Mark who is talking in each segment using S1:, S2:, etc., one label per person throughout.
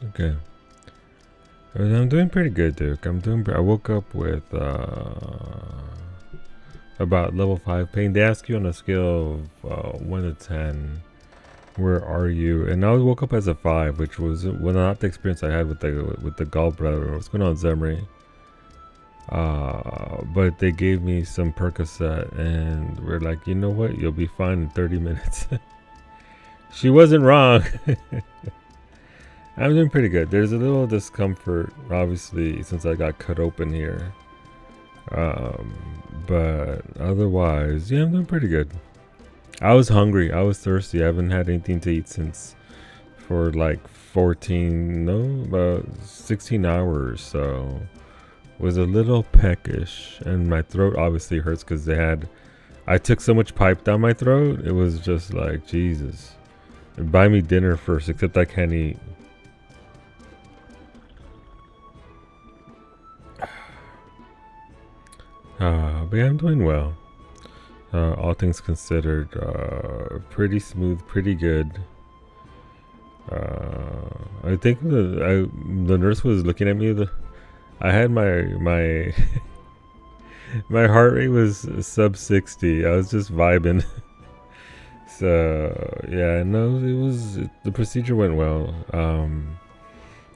S1: Okay. I'm doing pretty good, Duke. I woke up with about level 5 pain. They ask you on a scale of 1 to 10, where are you? And I woke up as a 5, which was not the experience I had with the gallbladder. What's going on, Zemri? But they gave me some Percocet, and we're like, you know what? You'll be fine in 30 minutes. She wasn't wrong. I'm doing pretty good. There's a little discomfort, obviously, since I got cut open here. But otherwise, yeah, I'm doing pretty good. I was hungry. I was thirsty. I haven't had anything to eat since for like 16 hours. So was a little peckish, and my throat obviously hurts because I took so much pipe down my throat. It was just like, Jesus. Buy me dinner first, except I can't eat. But yeah, I'm doing well. All things considered, pretty smooth, pretty good. I think the nurse was looking at me. I had my my heart rate was sub 60. I was just vibing. So yeah, no, the procedure went well.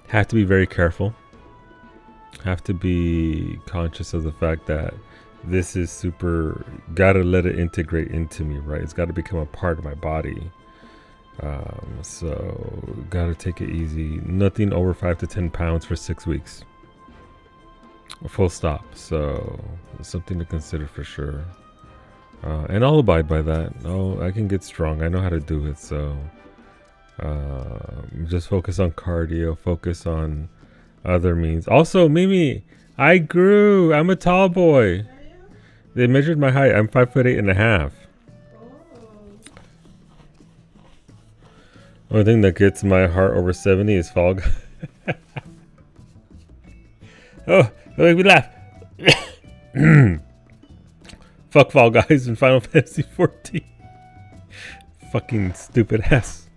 S1: Have to be very careful. Have to be conscious of the fact that this is super, gotta let it integrate into me, right? It's got to become a part of my body. So gotta take it easy. Nothing over 5 to 10 pounds for 6 weeks. Full stop. So something to consider for sure. And I'll abide by that. Oh, I can get strong. I know how to do it. So just focus on cardio. Focus on other means. Also, Mimi, I grew. I'm a tall boy. They measured my height. I'm 5'8.5". Only thing that gets my heart over 70 is Fall Guys. Oh, don't make me laugh. Fuck Fall Guys in Final Fantasy 14. Fucking stupid ass.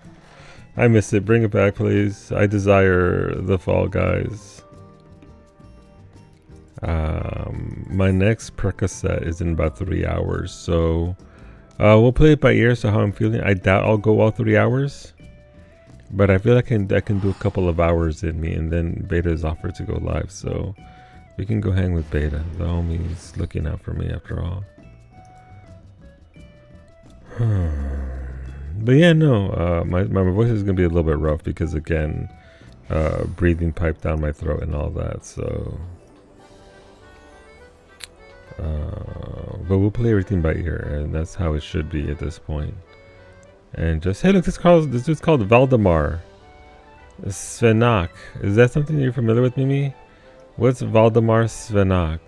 S1: I miss it. Bring it back, please. I desire the Fall Guys. My next Percocet is in about 3 hours, so we'll play it by ear. So how I'm feeling, I doubt I'll go all 3 hours, but I feel like I can do a couple of hours in me, and then Beta is offered to go live, so we can go hang with Beta. The homie's looking out for me after all. But yeah, no, my voice is gonna be a little bit rough because again, breathing pipe down my throat and all that. So, but we'll play everything by ear, and that's how it should be at this point. And just, hey, look, this dude's called Valdemar Svenak. Is that something you're familiar with, Mimi? What's Valdemar Svenak?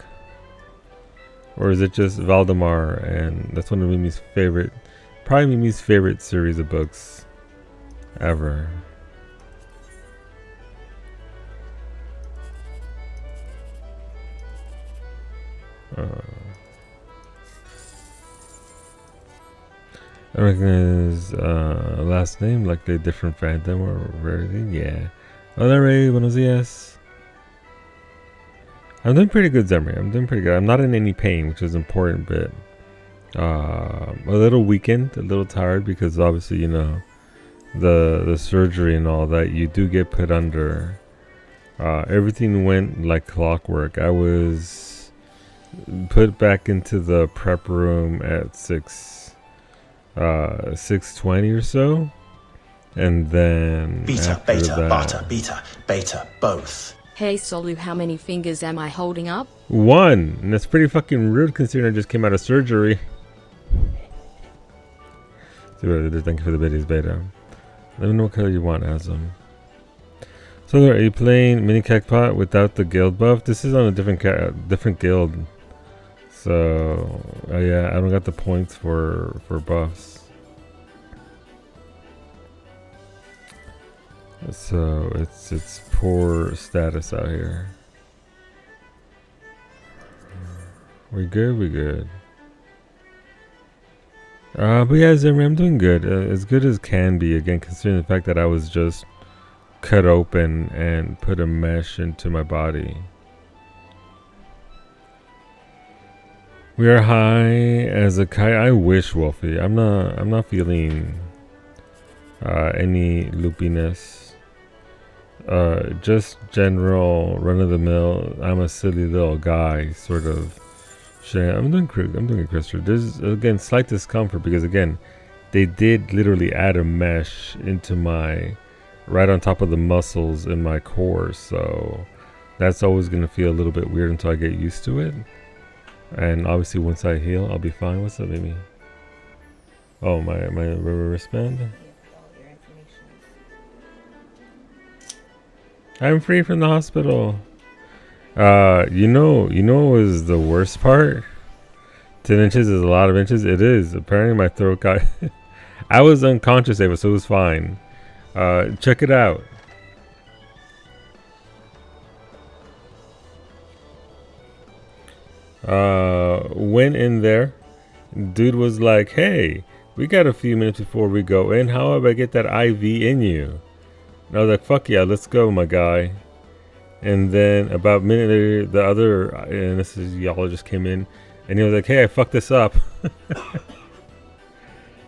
S1: Or is it just Valdemar? And that's one of Mimi's favorite, probably Mimi's favorite series of books ever. I recognize last name like a different fandom or everything. Yeah. Hola Ray, buenos dias. I'm doing pretty good, Zemri. I'm doing pretty good. I'm not in any pain, which is important, but a little weakened, a little tired because obviously, you know, the surgery and all that, you do get put under. Everything went like clockwork. I was put back into the prep room at 6:20 or so, and then
S2: beta, beta, both.
S3: Hey Solu, how many fingers am I holding up?
S1: 1, and that's pretty fucking rude considering I just came out of surgery. Thank you for the videos, Beta. Let me know what color you want, Asm. So are you playing Mini Cacpot without the guild buff? This is on a different guild. So yeah, I don't got the points for buffs. So it's poor status out here. We good. But yeah, Zemri, I'm doing good. As good as can be, again, considering the fact that I was just cut open and put a mesh into my body. We are high as a kite. I wish, Wolfie. I'm not feeling any loopiness. Just general run of the mill. I'm a silly little guy, sort of. I'm doing it, Christopher. There's again slight discomfort because again, they did literally add a mesh into my right on top of the muscles in my core, so that's always gonna feel a little bit weird until I get used to it. And obviously, once I heal, I'll be fine. What's up, Amy? Oh, my wristband. I'm free from the hospital. You know what was the worst part? 10 inches is a lot of inches. It is. Apparently my throat got... I was unconscious, Ava, so it was fine. Check it out. Went in there. Dude was like, hey, we got a few minutes before we go in. How about I get that IV in you? And I was like, fuck yeah, let's go, my guy. And then about a minute later, the other anesthesiologist came in and he was like, hey, I fucked this up.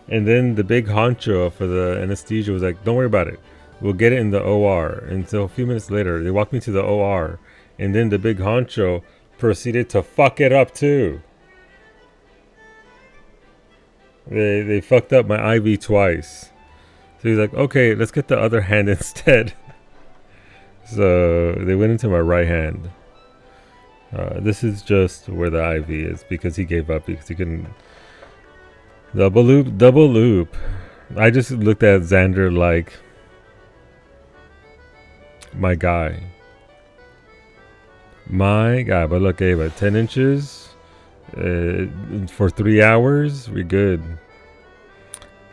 S1: And then the big honcho for the anesthesia was like, don't worry about it. We'll get it in the OR. And so a few minutes later, they walked me to the OR. And then the big honcho proceeded to fuck it up too. They fucked up my IV twice. So he's like, okay, let's get the other hand instead. So they went into my right hand. This is just where the IV is because he gave up because he couldn't. Double loop. I just looked at Xander like my guy. But look, Ava, 10 inches for 3 hours, we good.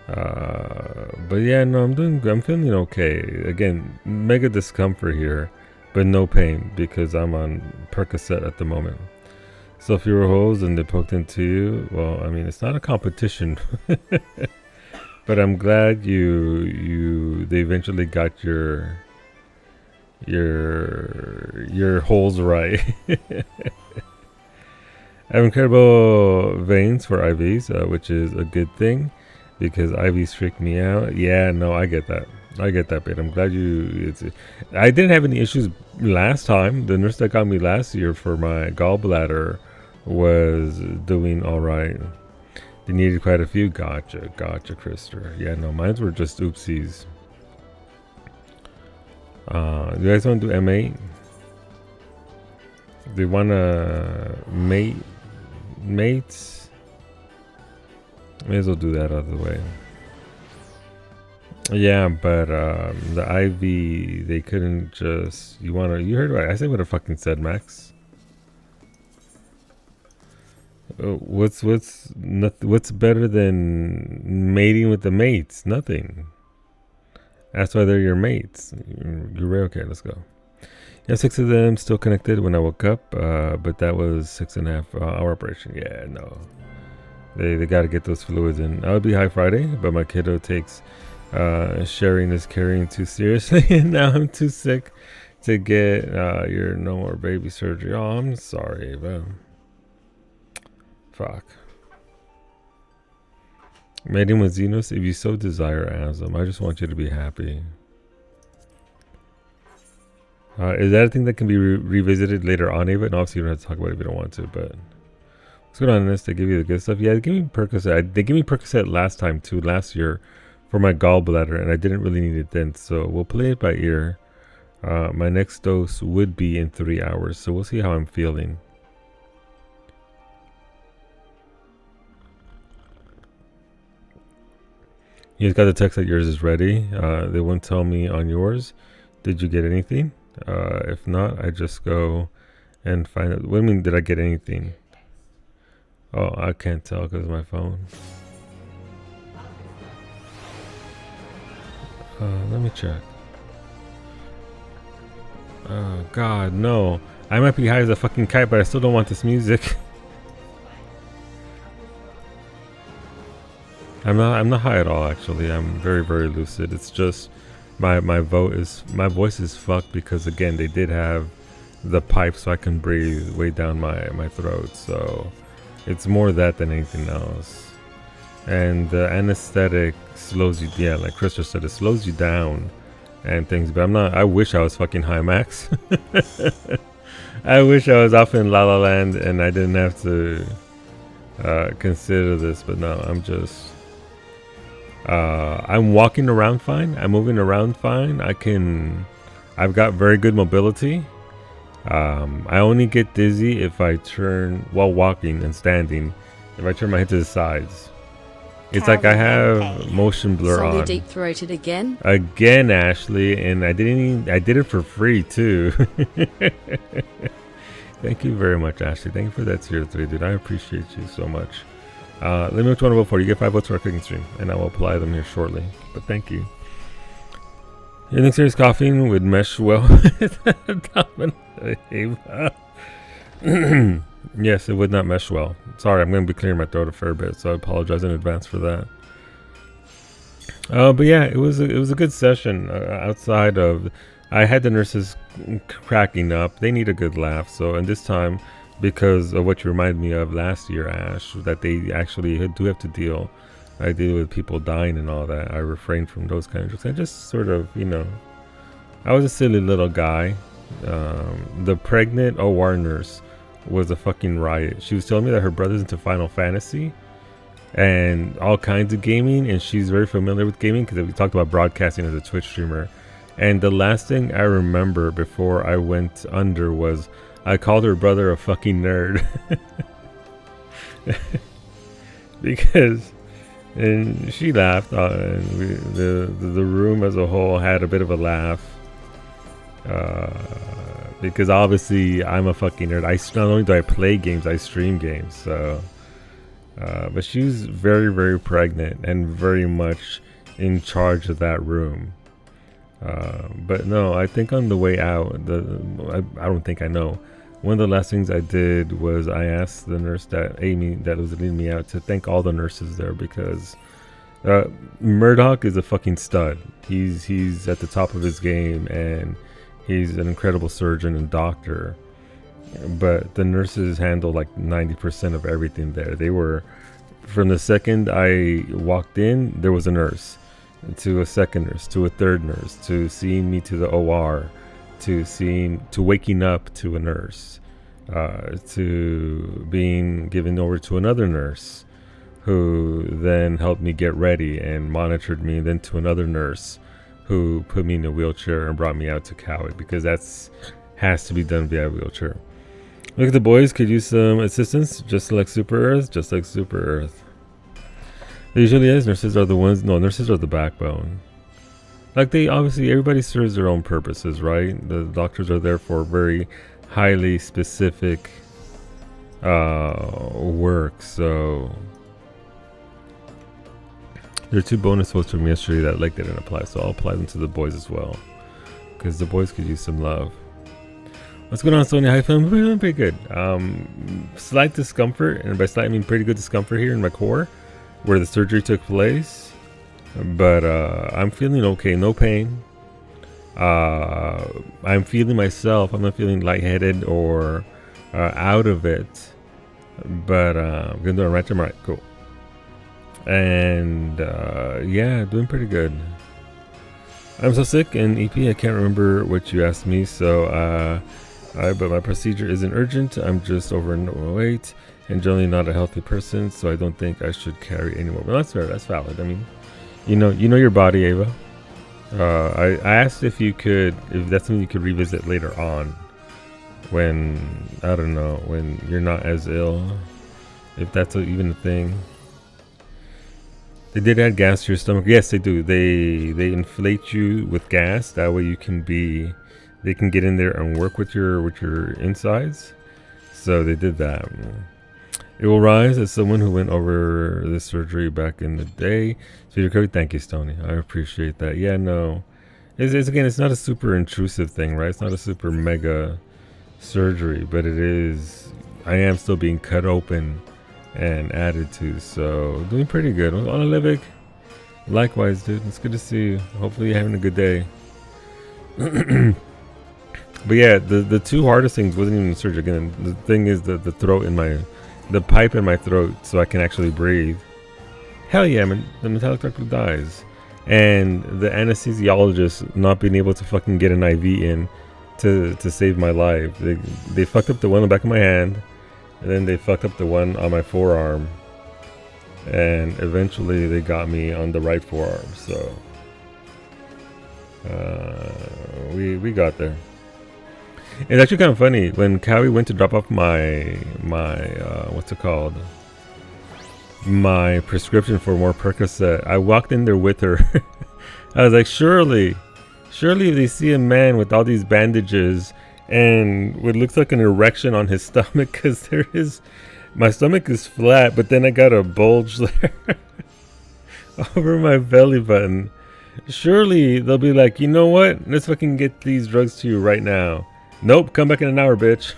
S1: But yeah, no, I'm feeling okay. Again, mega discomfort here, but no pain because I'm on Percocet at the moment. So if you were hosed and they poked into you, well, I mean, it's not a competition. But I'm glad they eventually got your holes right. I have incredible veins for IVs, which is a good thing because IVs freak me out. Yeah, no, I get that, babe. I'm glad I didn't have any issues last time. The nurse that got me last year for my gallbladder was doing all right. They needed quite a few. Gotcha, Krister. Yeah, no, mine were just oopsies. You guys want to do M8? They want to mates? May as well do that out of the way. Yeah, but the IV, they couldn't just... You heard what I said what I fucking said, Max. What's better than mating with the mates? Nothing. That's why they're your mates. You're right. Okay, let's go. Yeah, 6 of them still connected when I woke up, but that was 6.5 hour operation. Yeah, no. They got to get those fluids in. I would be high Friday, but my kiddo takes sharing is caring too seriously, and now I'm too sick to get your no more baby surgery. Oh, I'm sorry, Ava. Fuck. Mating with Xenos, if you so desire, Azam. I just want you to be happy. Is that a thing that can be revisited later on, Ava? And obviously you don't have to talk about it if you don't want to, but what's going on in this? They give you the good stuff. Yeah, they give me Percocet. They gave me Percocet last time too, last year for my gallbladder, and I didn't really need it then, so we'll play it by ear. My next dose would be in 3 hours, so we'll see how I'm feeling. You just got the text that yours is ready. They won't tell me on yours. Did you get anything? If not, I just go and find out. What do you mean, did I get anything? Oh, I can't tell because of my phone. Let me check. Oh, God, no. I might be high as a fucking kite, but I still don't want this music. I'm not high at all, actually. I'm very, very lucid. It's just my voice is fucked because again they did have the pipe so I can breathe way down my throat. So it's more that than anything else. And the anesthetic slows you, yeah, like Chris just said, it slows you down and things. But I wish I was fucking high max. I wish I was off in La La Land and I didn't have to consider this. But no, I'm walking around fine. I'm moving around fine. I've got very good mobility. I only get dizzy if I turn while walking and standing. If I turn my head to the sides, it's like I have motion blur
S3: Solly
S1: on.
S3: deep throated again.
S1: Again, Ashley, and I did it for free too. Thank you very much, Ashley. Thank you for that tier 3, dude. I appreciate you so much. Let me know what you want to vote for. You get 5 votes for our cooking stream, and I will apply them here shortly. But thank you. Evening series coughing would mesh well with Yes, it would not mesh well. Sorry, I'm going to be clearing my throat a fair bit, so I apologize in advance for that. But yeah, it was a good session. Outside of, I had the nurses cracking up. They need a good laugh. So, and this time, because of what you reminded me of last year, Ash, that they actually do have to deal. I deal with people dying and all that. I refrained from those kind of jokes. I just sort of, I was a silly little guy. The pregnant OR nurse was a fucking riot. She was telling me that her brother's into Final Fantasy and all kinds of gaming, and she's very familiar with gaming because we talked about broadcasting as a Twitch streamer. And the last thing I remember before I went under was I called her brother a fucking nerd. Because, and she laughed, and the room as a whole had a bit of a laugh. Because obviously I'm a fucking nerd. Not only do I play games, I stream games. So, but she was very, very pregnant and very much in charge of that room. But no, I think on the way out, I don't think I know. One of the last things I did was I asked the nurse Amy that was leading me out to thank all the nurses there because Murdoch is a fucking stud. He's at the top of his game and he's an incredible surgeon and doctor. But the nurses handle like 90% of everything there. They were, from the second I walked in, there was a nurse, to a second nurse, to a third nurse, to seeing me to the OR, to waking up to a nurse, to being given over to another nurse who then helped me get ready and monitored me, then to another nurse who put me in a wheelchair and brought me out to Cowick because has to be done via wheelchair. Look at the boys, could use some assistance, just like Super Earth, just like Super Earth. It usually is. Nurses are nurses are the backbone. Like everybody serves their own purposes, right? The doctors are there for very highly specific work. So there are 2 bonus votes from yesterday that they didn't apply, so I'll apply them to the boys as well, because the boys could use some love. What's going on, Sonia? How you feeling? Feeling pretty good. Slight discomfort, and by slight I mean pretty good discomfort here in my core, where the surgery took place. But I'm feeling okay, no pain. I'm feeling myself. I'm not feeling lightheaded or out of it. But I'm gonna do a right. I'm right. Cool. And yeah, doing pretty good. I'm so sick, and EP, I can't remember what you asked me. So, but my procedure isn't urgent. I'm just overweight and generally not a healthy person, so I don't think I should carry anymore. But that's fair. That's valid. I mean, you know your body, Ava. I asked if that's something you could revisit later on, when I don't know, when you're not as ill, if that's even a thing. They did add gas to your stomach. Yes, they do. They inflate you with gas. That way they can get in there and work with your insides. So they did that. It will rise as someone who went over this surgery back in the day. So you're covered. Thank you, Stoney. I appreciate that. Yeah, no. It's not a super intrusive thing, right? It's not a super mega surgery, but it is. I am still being cut open and added to, so doing pretty good. On Olivik, Likewise, dude. It's good to see you. Hopefully, you're having a good day. But yeah, the two hardest things wasn't even the surgery. Again, the thing is the throat in the pipe in my throat, so I can actually breathe. Hell yeah, man. The metallic detector dies. And the anesthesiologist not being able to fucking get an IV in to save my life. They fucked up the one on the back of my hand, and then they fucked up the one on my forearm. And eventually they got me on the right forearm, so we got there. It's actually kind of funny when Cowie went to drop off my what's it called, my prescription for more Percocet. I walked in there with her. I was like, surely if they see a man with all these bandages and what looks like an erection on his stomach, because my stomach is flat, but then I got a bulge there over my belly button. Surely they'll be like, you know what? Let's fucking get these drugs to you right now. Nope, come back in an hour, bitch.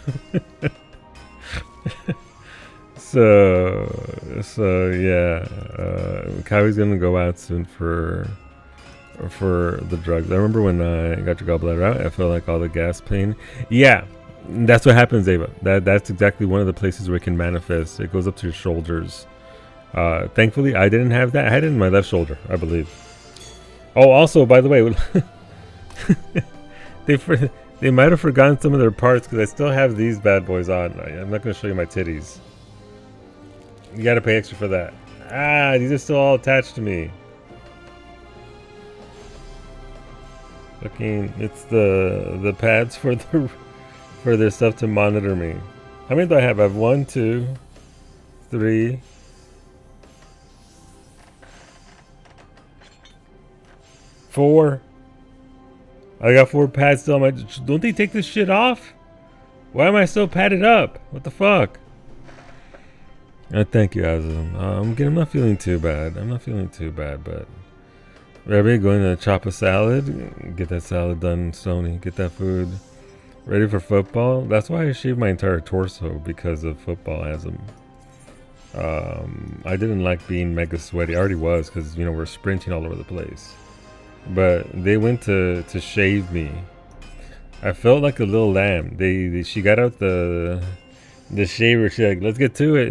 S1: So yeah, Kylie's gonna go out soon for the drugs. I remember when I got your gallbladder out, I felt like all the gas pain. Yeah, that's what happens, Ava. That's exactly one of the places where it can manifest. It goes up to your shoulders. Thankfully, I didn't have that. I had it in my left shoulder, I believe. Oh, also, by the way, they might have forgotten some of their parts because I still have these bad boys on. I'm not going to show you my titties. You got to pay extra for that. These are still all attached to me. Fucking, it's the pads for their stuff to monitor me. How many do I have? I have 1, 2, 3. 4. I got 4 pads still on my... Don't they take this shit off? Why am I still padded up? What the fuck? Thank you, Azam. I'm not feeling too bad. But... Everybody going to chop a salad? Get that salad done, Sony. Get that food ready for football. That's why I shaved my entire torso, because of football, Azam. I didn't like being mega sweaty. I already was, because, we're sprinting all over the place. But they went to shave me. I felt like a little lamb. She got out the shaver. She's like, let's get to it.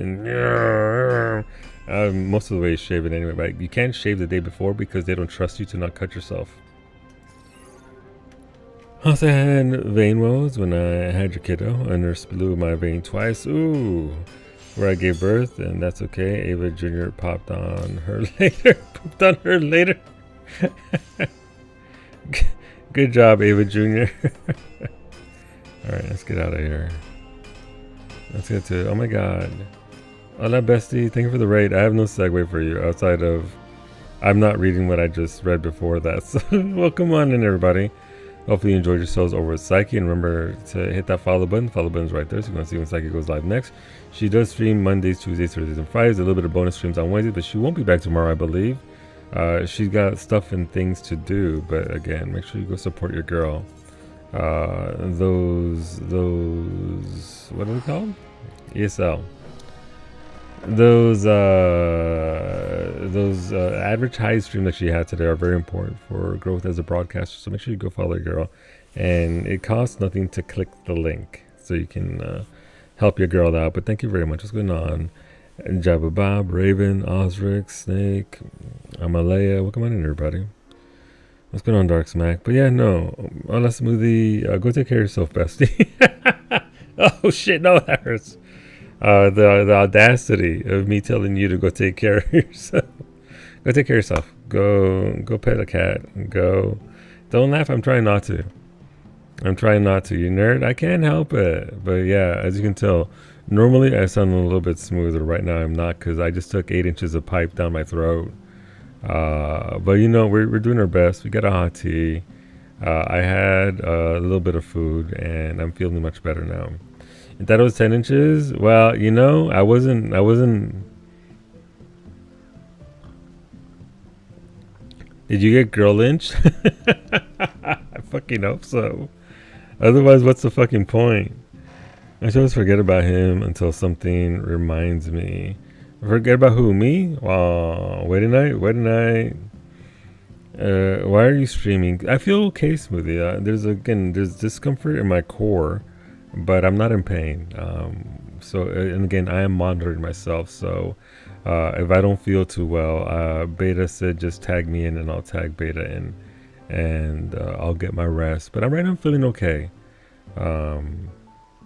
S1: And most of the way shave it anyway. But you can't shave the day before because they don't trust you to not cut yourself. Also had vein woes when I had your kiddo. A nurse blew my vein twice. Ooh. Where I gave birth, and that's okay. Ava Jr. popped on her later. Good job, Ava Jr. Alright, let's get out of here. Let's get to it. Oh my god. Hola, bestie. Thank you for the raid. I have no segue for you outside of I'm not reading what I just read before that. So, welcome on in, everybody. Hopefully you enjoyed yourselves over with Psyche. And remember to hit that follow button. The follow button's right there, so you can see when Psyche goes live next. She does stream Mondays, Tuesdays, Thursdays, and Fridays. A little bit of bonus streams on Wednesdays, but she won't be back tomorrow, I believe. She's got stuff and things to do, but again, make sure you go support your girl. Those what are they called? ESL. Those advertised stream that she had today are very important for growth as a broadcaster. So make sure you go follow your girl, and it costs nothing to click the link, so you can help your girl out. But thank you very much. What's going on? Jabba Bob, Raven, Osric, Snake, Amalea. Welcome on in, everybody. What's going on, Dark Smack? But yeah, no. Hola, Smoothie. Go take care of yourself, bestie. Oh, shit. No, that hurts. The audacity of me telling you to go take care of yourself. Go take care of yourself. Go pet a cat. Go. Don't laugh. I'm trying not to. You nerd. I can't help it. But yeah, as you can tell, normally I sound a little bit smoother. Right now I'm not, because I just took 8 inches of pipe down my throat. But we're doing our best. We got a hot tea. I had a little bit of food, and I'm feeling much better now. And that was 10 inches. Well, I wasn't. Did you get girl lynched? I fucking hope so. Otherwise, what's the fucking point? I should always forget about him until something reminds me. Forget about who? Me? Wedding night? Why are you streaming? I feel okay, Smoothie. There's discomfort in my core, but I'm not in pain. And again, I am monitoring myself. So if I don't feel too well, Beta said just tag me in, and I'll tag Beta in, and I'll get my rest. But I'm feeling okay.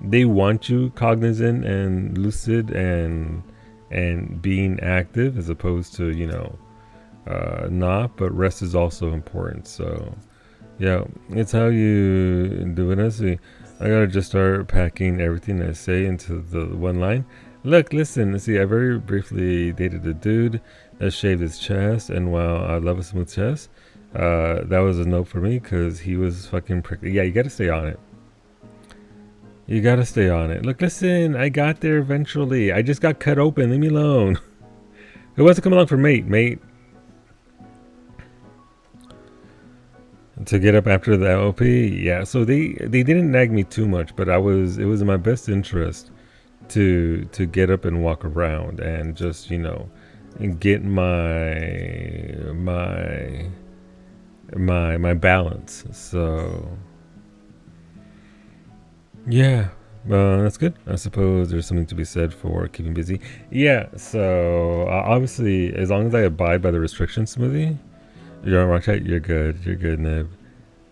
S1: They want you cognizant and lucid and being active, as opposed to not. But rest is also important. So yeah, it's how you do it. I gotta just start packing everything I say into the one line. Look, listen, see, I very briefly dated a dude that shaved his chest, and while I love a smooth chest, that was a no for me because he was fucking prickly. Yeah, you gotta stay on it. You gotta stay on it. Look, listen, I got there eventually. I just got cut open. Leave me alone. Who wants to come along for mate? To get up after the LP? Yeah, so they didn't nag me too much, but it was in my best interest to get up and walk around and just, and get my balance. So yeah, that's good. I suppose there's something to be said for keeping busy. Yeah, so obviously, as long as I abide by the restrictions, Smoothie, you're on Rock Chat, you're good, Nib.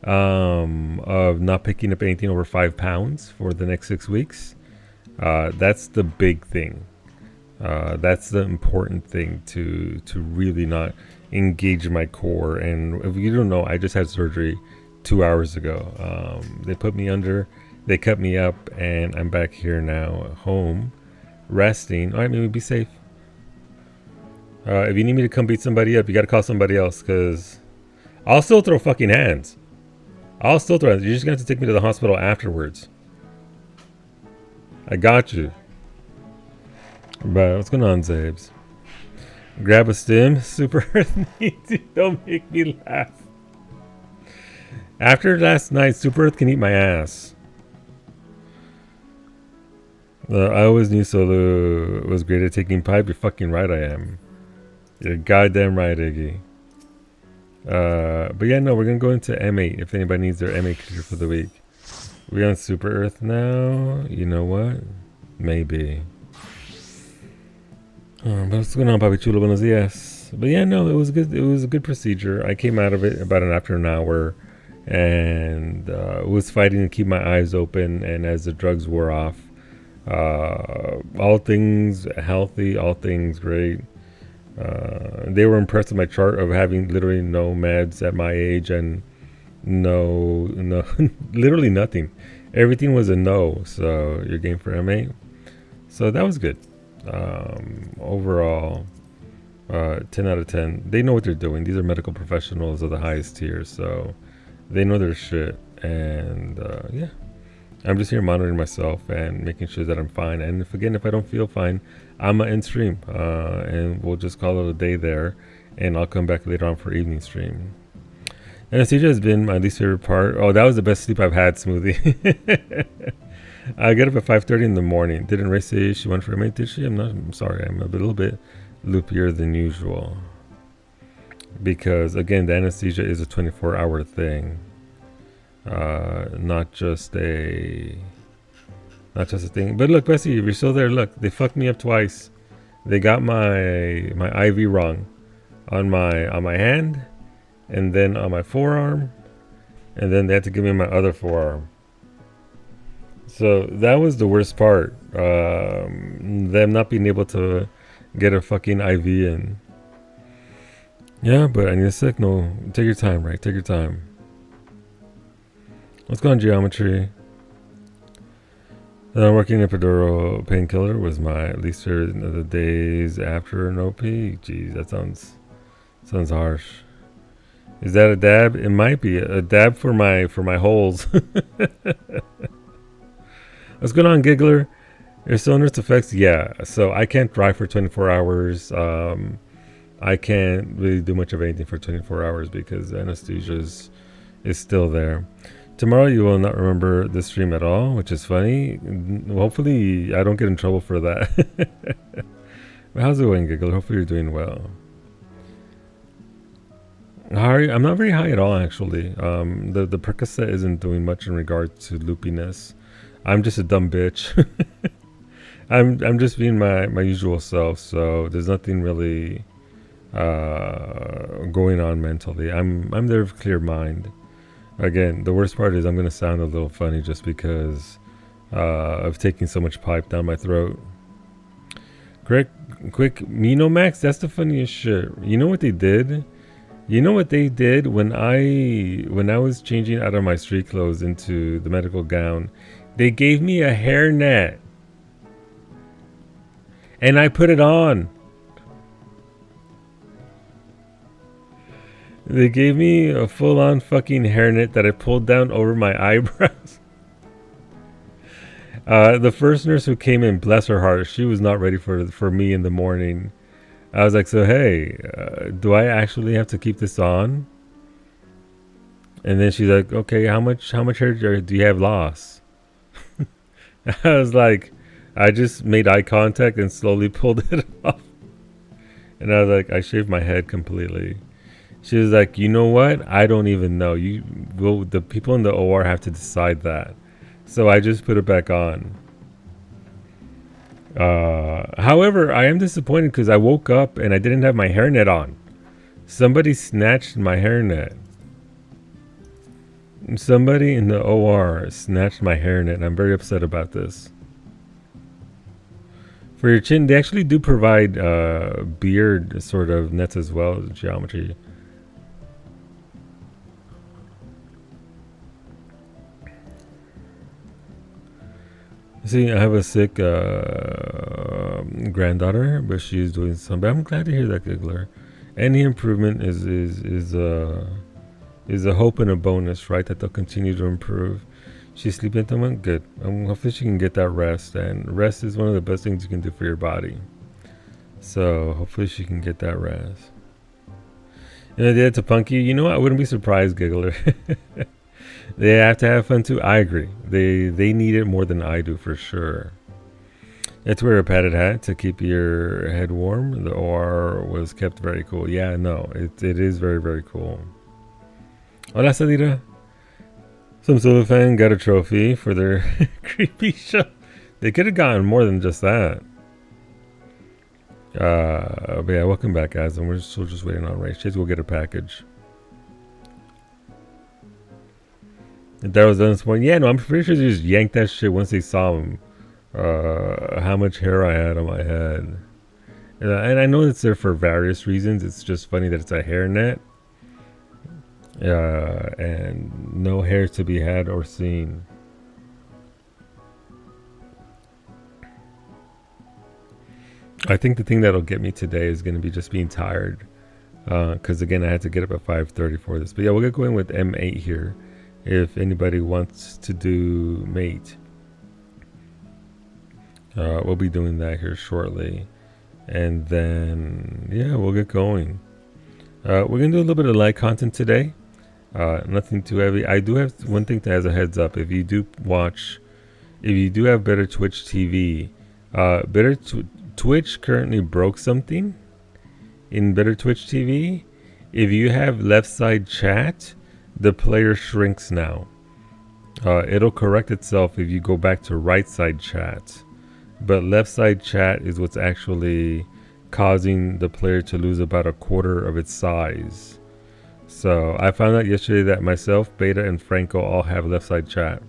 S1: Of not picking up anything over 5 pounds for the next 6 weeks. That's the big thing. That's the important thing to really not engage my core. And if you don't know, I just had surgery 2 hours ago. They put me under, they cut me up, and I'm back here now at home, resting. All right, maybe be safe. If you need me to come beat somebody up, you got to call somebody else, because I'll still throw fucking hands. You're just going to have to take me to the hospital afterwards. I got you. But what's going on, Zabes? Grab a stim. Super Earth needs you. Don't make me laugh. After last night, Super Earth can eat my ass. I always knew Solo was great at taking pipe. You're fucking right, I am. You're goddamn right, Iggy. But yeah, no, we're gonna go into M8 if anybody needs their M8 creature for the week. We on Super Earth now? You know what? Maybe. But what's going on, Papi Chulo? Buenos dias. But yeah, no, it was good. It was a good procedure. I came out of it about after an hour, and was fighting to keep my eyes open. And as the drugs wore off, all things healthy, all things great. They were impressed with my chart of having literally no meds at my age and no literally nothing. Everything was a no. So you're game for M8. So that was good. Overall, 10 out of 10. They know what they're doing. These are medical professionals of the highest tier, so they know their shit. And yeah, I'm just here monitoring myself and making sure that I'm fine. And if I don't feel fine, I'm gonna end stream, and we'll just call it a day there. And I'll come back later on for evening stream. Anesthesia has been my least favorite part. Oh, that was the best sleep I've had, Smoothie. I get up at 5:30 in the morning. Didn't Ray say she went for a mate? Did she? I'm sorry. I'm a little bit loopier than usual. Because again, the anesthesia is a 24-hour thing. Not just a thing. But look, Bessie, if you're still there, look, they fucked me up twice. They got my IV wrong on my hand, and then on my forearm, and then they had to give me my other forearm. So that was the worst part. Them not being able to get a fucking IV in. Yeah, but I need a signal. Take your time, right? Take your time. Let's go on geometry. Working epidural painkiller was my least favorite of the days after an OP. Jeez, that sounds harsh. Is that a dab? It might be a dab for my holes. What's going on, Giggler? Your sonus effects? Yeah. So I can't drive for 24 hours. I can't really do much of anything for 24 hours because anesthesia is still there. Tomorrow you will not remember the stream at all, which is funny. Hopefully I don't get in trouble for that. But how's it going, Giggle? Hopefully you're doing well. I'm not very high at all, actually. The Percocet isn't doing much in regard to loopiness. I'm just a dumb bitch. I'm just being my usual self, so there's nothing really going on mentally. I'm there with clear mind. Again, the worst part is I'm gonna sound a little funny just because of taking so much pipe down my throat. Quick, Minomax, that's the funniest shit. You know what they did? You know what they did when I was changing out of my street clothes into the medical gown? They gave me a hairnet. And I put it on. They gave me a full-on fucking hairnet that I pulled down over my eyebrows. The first nurse who came in, bless her heart, she was not ready for me in the morning. I was like, so hey, do I actually have to keep this on? And then she's like, okay, how much hair do you have lost? I was like, I just made eye contact and slowly pulled it off. And I was like, I shaved my head completely. She was like, you know what? I don't even know. The people in the OR have to decide that. So I just put it back on. However, I am disappointed because I woke up and I didn't have my hairnet on. Somebody snatched my hairnet. Somebody in the OR snatched my hairnet, and I'm very upset about this. For your chin, they actually do provide beard sort of nets as well, geometry. See, I have a sick granddaughter, but she's doing something. I'm glad to hear that, Giggler. Any improvement is a hope and a bonus, right? That they'll continue to improve. She's sleeping at the moment. Good. Hopefully she can get that rest, and rest is one of the best things you can do for your body. So hopefully she can get that rest. And I did it to Punky. You know what? I wouldn't be surprised, Giggler. They have to have fun too. I agree. They need it more than I do, for sure. You have to wear a padded hat to keep your head warm. The OR was kept very cool. Yeah, no, it is very, very cool. Hola, Sadira. Some Zulu fan got a trophy for their creepy show. They could have gotten more than just that. But yeah, welcome back, guys. And we're still just waiting on Ray. She has to go get a package. And that was done this morning. Yeah, no, I'm pretty sure they just yanked that shit once they saw him. How much hair I had on my head. And I know it's there for various reasons. It's just funny that it's a hairnet. And no hair to be had or seen. I think the thing that'll get me today is going to be just being tired. Because again, I had to get up at 5:30 for this. But yeah, we'll get going with M8 here. If anybody wants to do mate. We'll be doing that here shortly. And then, yeah, we'll get going. We're going to do a little bit of light content today. Nothing too heavy. I do have one thing to as a heads up. If you do have Better Twitch TV, Twitch currently broke something in Better Twitch TV. If you have left side chat, the player shrinks now. It'll correct itself if you go back to right side chat. But left side chat is what's actually causing the player to lose about a quarter of its size. So I found out yesterday that myself, Beta, and Franco all have left side chat.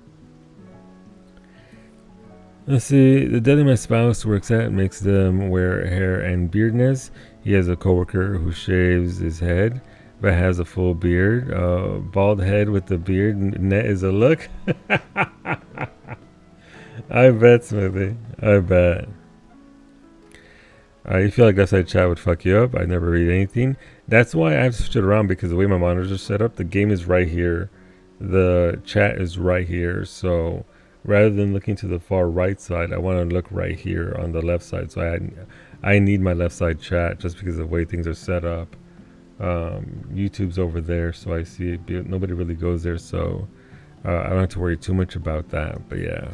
S1: Let's see, the deli my spouse works at makes them wear hair and beard nets. He has a coworker who shaves his head but has a full beard. Bald head with the beard net is a look. I bet, Smithy. I bet. You feel like left side chat would fuck you up. I never read anything. That's why I've switched it around, because the way my monitors are set up, the game is right here. The chat is right here. So rather than looking to the far right side, I want to look right here on the left side. So I need my left side chat just because of the way things are set up. YouTube's over there, so I see it. Nobody really goes there, so I don't have to worry too much about that. But yeah.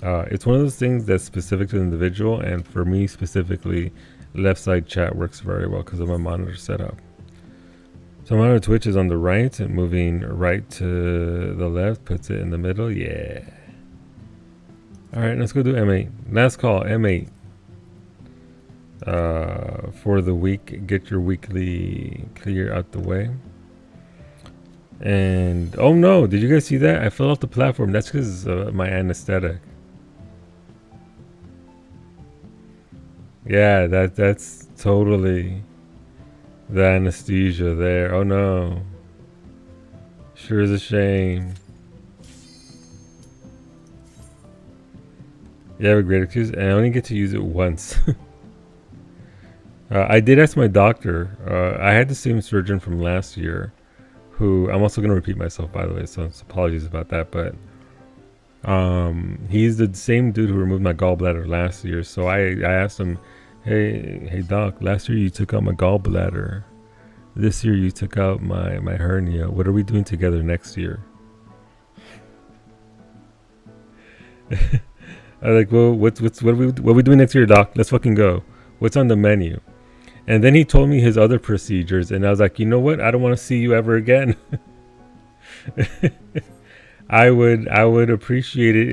S1: It's one of those things that's specific to the individual, and for me specifically, left side chat works very well because of my monitor setup. So my Twitch is on the right and moving right to the left puts it in the middle. Yeah. All right, let's go do M8. Last call, M8. For the week, get your weekly clear out the way. And oh no, did you guys see that? I fell off the platform. That's because my anesthetic. Yeah, that's totally the anesthesia there. Oh no. Sure is a shame. You have a great excuse, and I only get to use it once. I did ask my doctor. I had the same surgeon from last year, who I'm also going to repeat myself, by the way, so apologies about that. But he's the same dude who removed my gallbladder last year. So I asked him, hey doc, last year you took out my gallbladder. This year you took out my hernia. What are we doing together next year? I was like, well, what are we doing next year, doc? Let's fucking go. What's on the menu? And then he told me his other procedures, and I was like, you know what? I don't want to see you ever again. I would appreciate it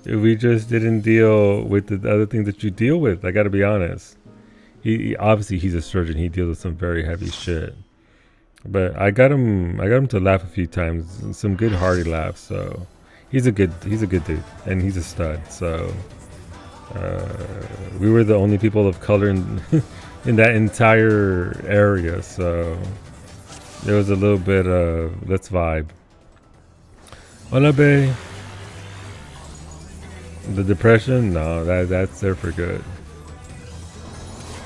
S1: if we just didn't deal with the other things that you deal with. I got to be honest. He obviously he's a surgeon. He deals with some very heavy shit. But I got him to laugh a few times, some good hearty laughs. So he's a good dude, and he's a stud. So. We were the only people of color in that entire area, so there was a little bit of let's vibe. Hola, bae. The depression? No, that's there for good.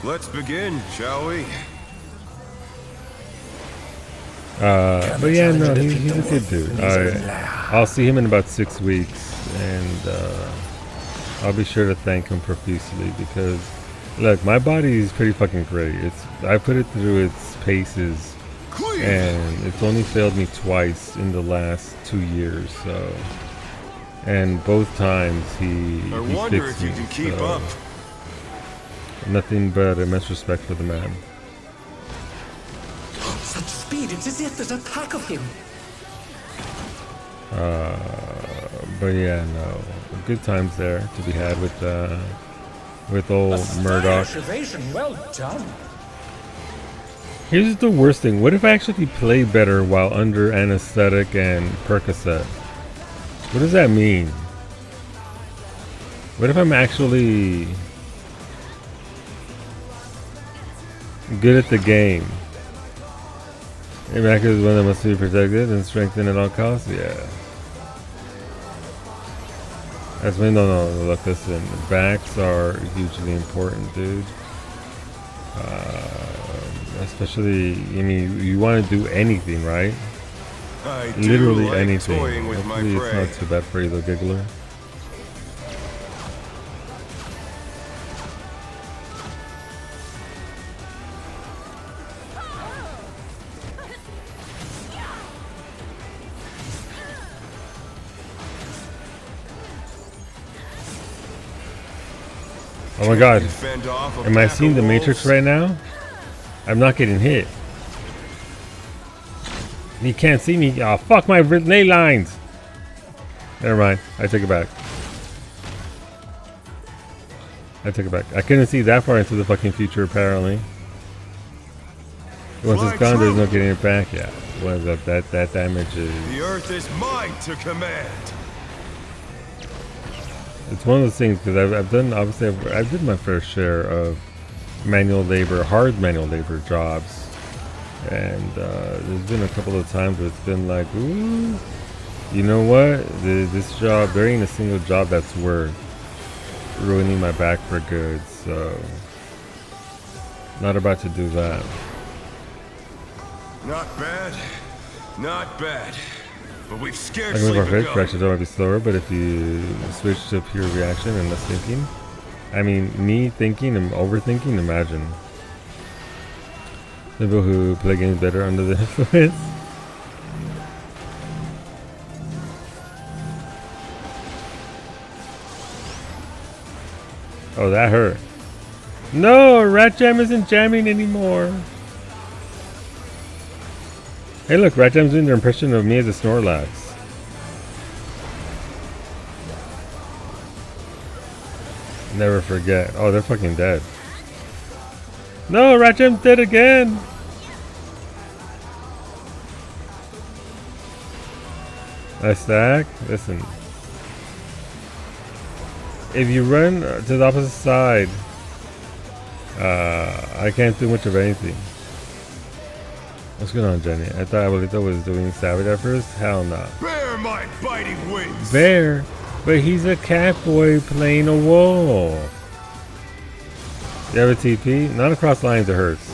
S4: Let's begin, shall we?
S1: But yeah, no, he's a good dude. I'll see him in about 6 weeks, and I'll be sure to thank him profusely because, look, my body is pretty fucking great. I put it through its paces, and it's only failed me twice in the last 2 years. So, and both times he fixed me. So, nothing but immense respect for the man.
S5: Such speed! It's as if there's a pack of him.
S1: But yeah, no, good times there to be had with old Murdoch.
S5: Well done.
S1: Here's the worst thing. What if I actually play better while under anesthetic and Percocet? What does that mean? What if I'm actually good at the game? America is one that must be protected and strengthened at all costs? Yeah. That's me. No. Look, listen. Backs are hugely important, dude. Especially, I mean, you want to do anything, right? Literally like anything. Hopefully it's not too bad for you, little giggler. Oh my god. Am I seeing the Matrix right now? I'm not getting hit. He can't see me. Oh, fuck my ley lines. Never mind. I take it back. I couldn't see that far into the fucking future, apparently. Once it's gone, there's no getting it back. Yeah. What is up? That damage is...
S4: The earth is mine to command.
S1: It's one of those things because I've done, obviously I've did my fair share of manual labor, hard manual labor jobs, and there's been a couple of times where it's been like, ooh, you know what, this job, there ain't a single job that's worth ruining my back for good, so not about to do that.
S4: Not bad. But we've scarcely
S1: I can move our
S4: begun.
S1: fridge, reactions might be slower, but if you switch to pure reaction and less thinking, I mean, me thinking and overthinking, imagine. People who play games better under the influence. Oh, that hurt. No, Rat Jam isn't jamming anymore. Hey, look, Ratcham's doing their impression of me as a Snorlax. Never forget. Oh, they're fucking dead. No, Ratcham's dead again. A stack? Listen. If you run to the opposite side, I can't do much of anything. What's going on, Jenny? I thought Abuelito was doing savage at first. Hell no.
S4: Bear my biting wings!
S1: Bear? But he's a cat boy playing a wolf. You have a TP? Not across lines, it hurts.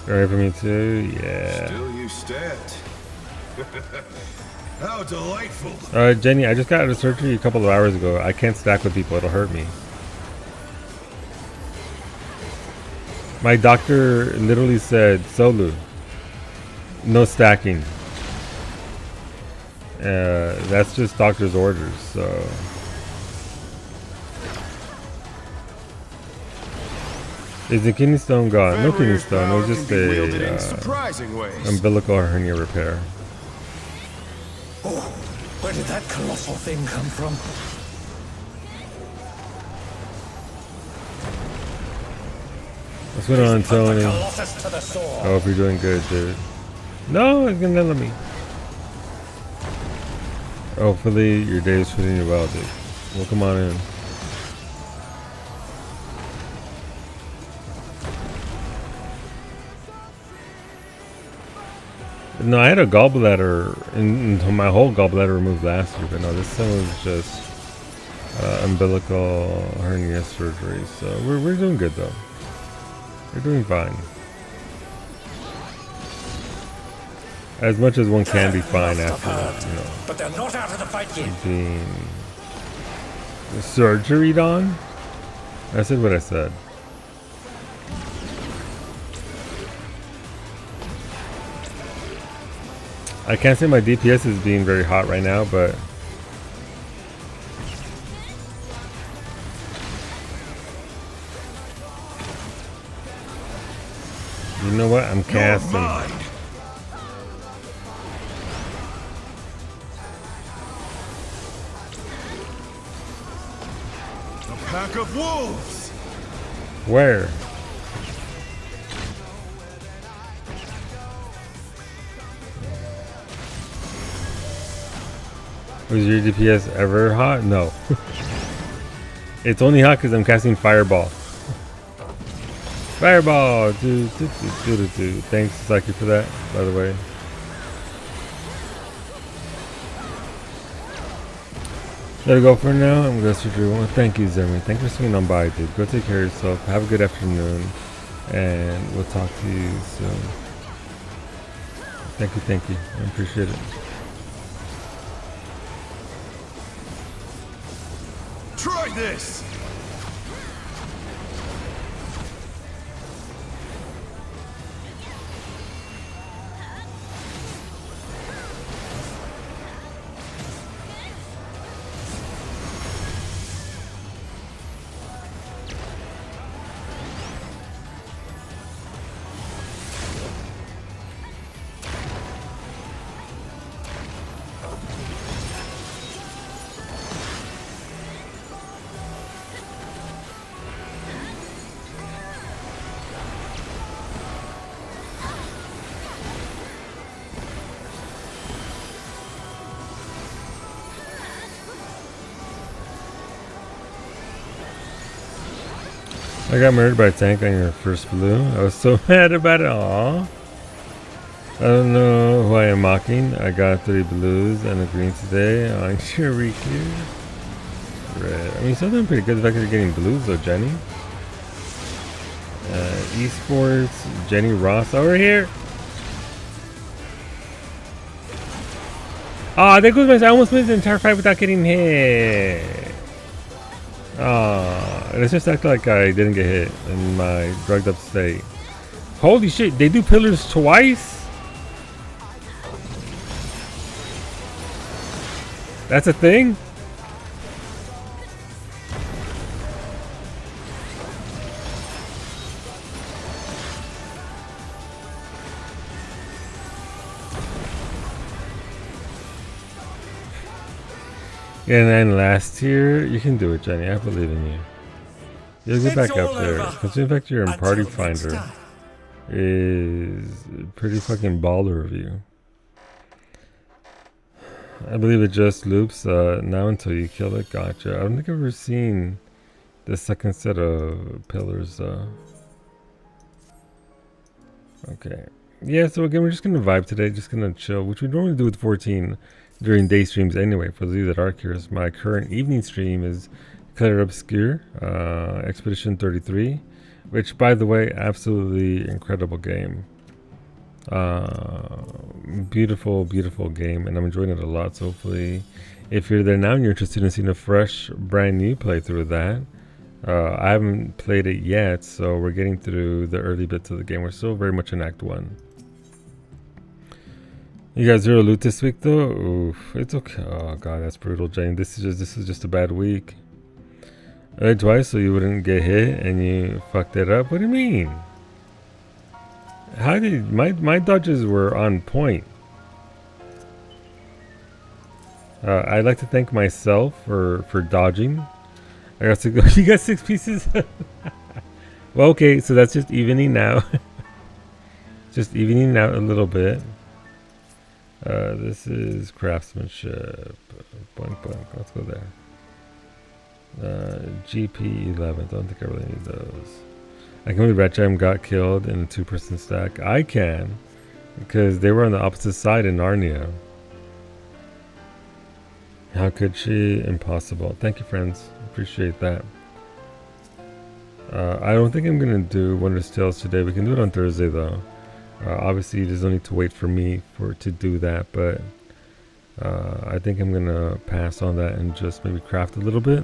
S1: Alright for me too? Yeah.
S4: Still you stand. How delightful!
S1: Jenny, I just got out of surgery a couple of hours ago. I can't stack with people, it'll hurt me. My doctor literally said, Solu, no stacking. That's just doctor's orders, so. Is the kidney stone gone? No kidney stone, it was just a
S4: surprising ways.
S1: umbilical hernia repair.
S5: Oh, where did that colossal thing come from?
S1: What's going on, Tony?
S5: Colossus to the sword.
S1: I hope you're doing good, dude. No, it's gonna let me. Hopefully your day is treating you well, dude. Well, come on in. No, I had a gallbladder, and my whole gallbladder removed last year, but no, this time was just umbilical hernia surgery. So we're doing good though. We're doing fine. As much as one can be fine after, you know,
S5: But they're not out of the fight yet.
S1: being surgery on. I said what I said. I can't say my DPS is being very hot right now, but you know what? I'm casting.
S4: A pack of wolves!
S1: Where? Was your DPS ever hot? No. It's only hot because I'm casting Fireball. Fireball! Thanks, Saki, for that, by the way. Let it go for now. I'm going to switch everyone. Thank you, Zermi. Thanks for swinging on by, dude. Go take care of yourself. Have a good afternoon. And we'll talk to you soon. Thank you, thank you. I appreciate it.
S4: Try this!
S1: I got murdered by a tank on your first blue. I was so mad about it. Aww. I don't know who I am mocking. I got 3 blues and a green today on Shuriku. Red. I mean, still doing pretty good. The fact that you're getting blues though, Jenny. Esports, Jenny Ross over here. Ah, there goes my. I almost missed the entire fight without getting hit. Let's just act like I didn't get hit in my drugged up state. Holy shit, they do pillars twice? That's a thing? And then last tier, you can do it, Jenny. I believe in you. You'll get back up there. Because in fact, you're in Party Finder. Is pretty fucking baller of you. I believe it just loops now until you kill it. Gotcha. I don't think I've ever seen the second set of pillars. Okay. Yeah, so again, we're just going to vibe today. Just going to chill, which we normally do with 14 during day streams anyway. For those of you that are curious, my current evening stream is Clair Obscure, Expedition 33, which, by the way, absolutely incredible game. Beautiful, beautiful game, and I'm enjoying it a lot. So hopefully, if you're there now and you're interested in seeing a fresh, brand new playthrough of that, I haven't played it yet, so we're getting through the early bits of the game. We're still very much in Act 1. You got 0 loot this week though? Oof, it's okay. Oh god, that's brutal, Jane. This is just a bad week. Twice so you wouldn't get hit and you fucked it up? What do you mean? How did my dodges were on point? I'd like to thank myself for dodging. I got 6, you got 6 pieces? Well, okay, so that's just evening out. Just evening out a little bit. This is craftsmanship. Boink, boink. Let's go there. GP 11. Don't think I really need those. I can believe Ratchem got killed in a 2-person stack. I can, because they were on the opposite side in Narnia. How could she? Impossible. Thank you, friends. Appreciate that. I don't think I'm gonna do Wondrous Tales today. We can do it on Thursday though. Obviously, there's no need to wait for me to do that, but I think I'm gonna pass on that and just maybe craft a little bit.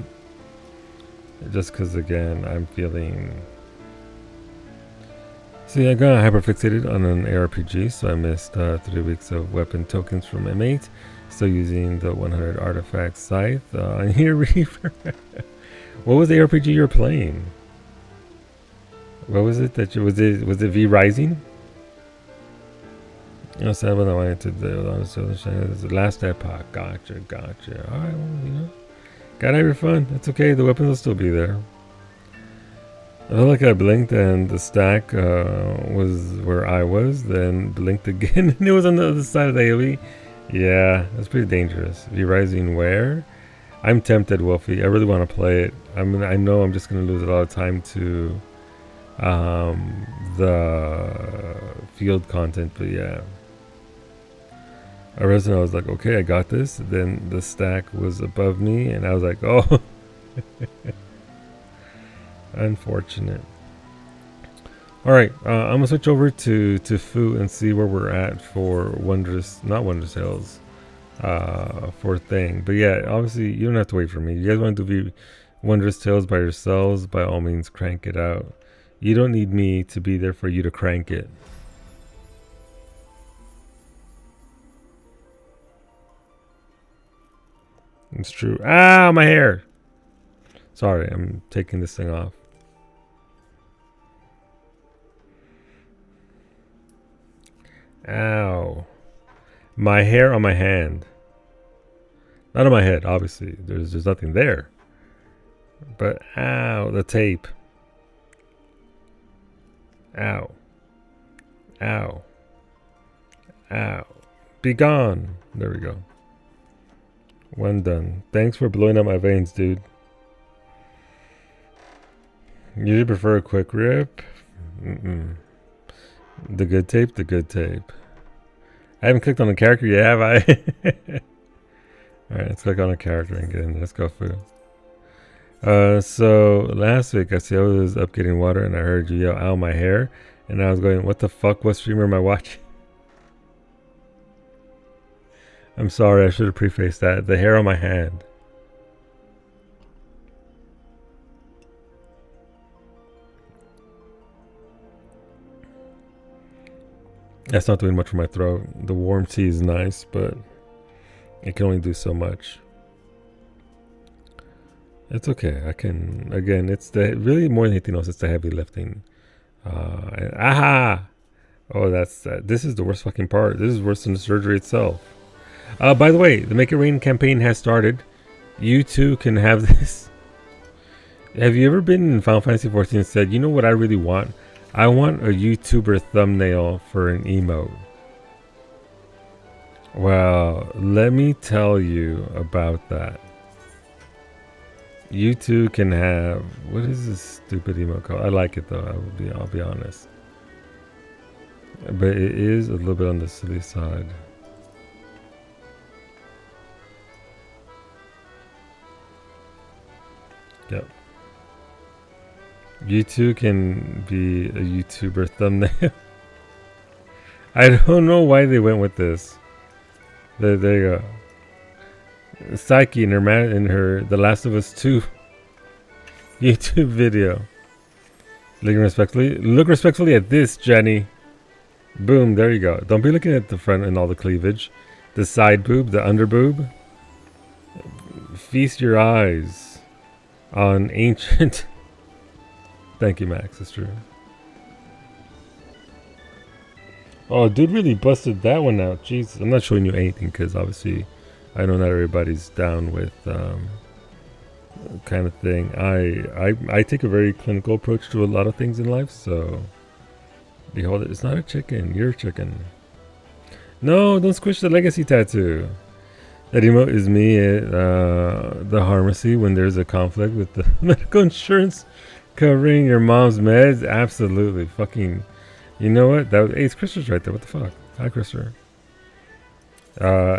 S1: Just because, again, I'm feeling. See, I got hyperfixated on an ARPG, so I missed 3 weeks of weapon tokens from M8. Still using the 100 artifact scythe on here, Reaper. What was the RPG you were playing? What was it that you was it V Rising? No, sad when I wanted to do the last epoch. Gotcha. Alright, well, you know. Gotta have your fun. That's okay, the weapons will still be there. I felt like I blinked and the stack was where I was, then blinked again and it was on the other side of the AoE. Yeah, that's pretty dangerous. V Rising where? I'm tempted, Wolfie. I really want to play it. I know I'm just going to lose a lot of time to the field content, but yeah. I was like, okay, I got this. Then the stack was above me, and I was like, oh. Unfortunate. Alright, I'm going to switch over to Fu and see where we're at for not Wondrous Tales, for thing. But yeah, obviously, you don't have to wait for me. You guys want to do Wondrous Tales by yourselves, by all means, crank it out. You don't need me to be there for you to crank it. It's true. Ah, my hair! Sorry, I'm taking this thing off. Ow. My hair on my hand. Not on my head, obviously. There's nothing there. But ow, the tape. Ow. Ow. Ow. Be gone. There we go. One done. Thanks for blowing up my veins, dude. Usually prefer a quick rip. The good tape, the good tape. I haven't clicked on the character yet, have I? Alright, let's click on a character and get in. Let's go through. So last week I was up getting water and I heard you yell, ow, my hair. And I was going, what the fuck? What streamer am I watching? I'm sorry, I should have prefaced that. The hair on my hand. That's not doing much for my throat. The warm tea is nice, but it can only do so much. It's okay. I can, again, it's really more than anything else, it's the heavy lifting. Aha! Oh, this is the worst fucking part. This is worse than the surgery itself. By the way, the Make It Rain campaign has started. You too can have this. Have you ever been in Final Fantasy 14 and said, you know what I really want? I want a YouTuber thumbnail for an emote. Well, let me tell you about that. You too can have, what is this stupid emote called? I like it though, I'll be honest. But it is a little bit on the silly side. Yep. You too can be a YouTuber thumbnail. I don't know why they went with this. There you go. Psyche in her The Last of Us 2 YouTube video. Look respectfully at this, Jenny. Boom, there you go. Don't be looking at the front and all the cleavage. The side boob, the under boob. Feast your eyes on ancient. Thank you, Max. It's true. Oh, dude really busted that one out. Jesus, I'm not showing you anything because obviously I know not everybody's down with kind of thing. I take a very clinical approach to a lot of things in life, so behold it. It's not a chicken. You're a chicken. No, don't squish the legacy tattoo. That emote is me at the pharmacy when there's a conflict with the medical insurance covering your mom's meds. Absolutely. Fucking, you know what? Hey, it's Krister's right there. What the fuck? Hi, Krister.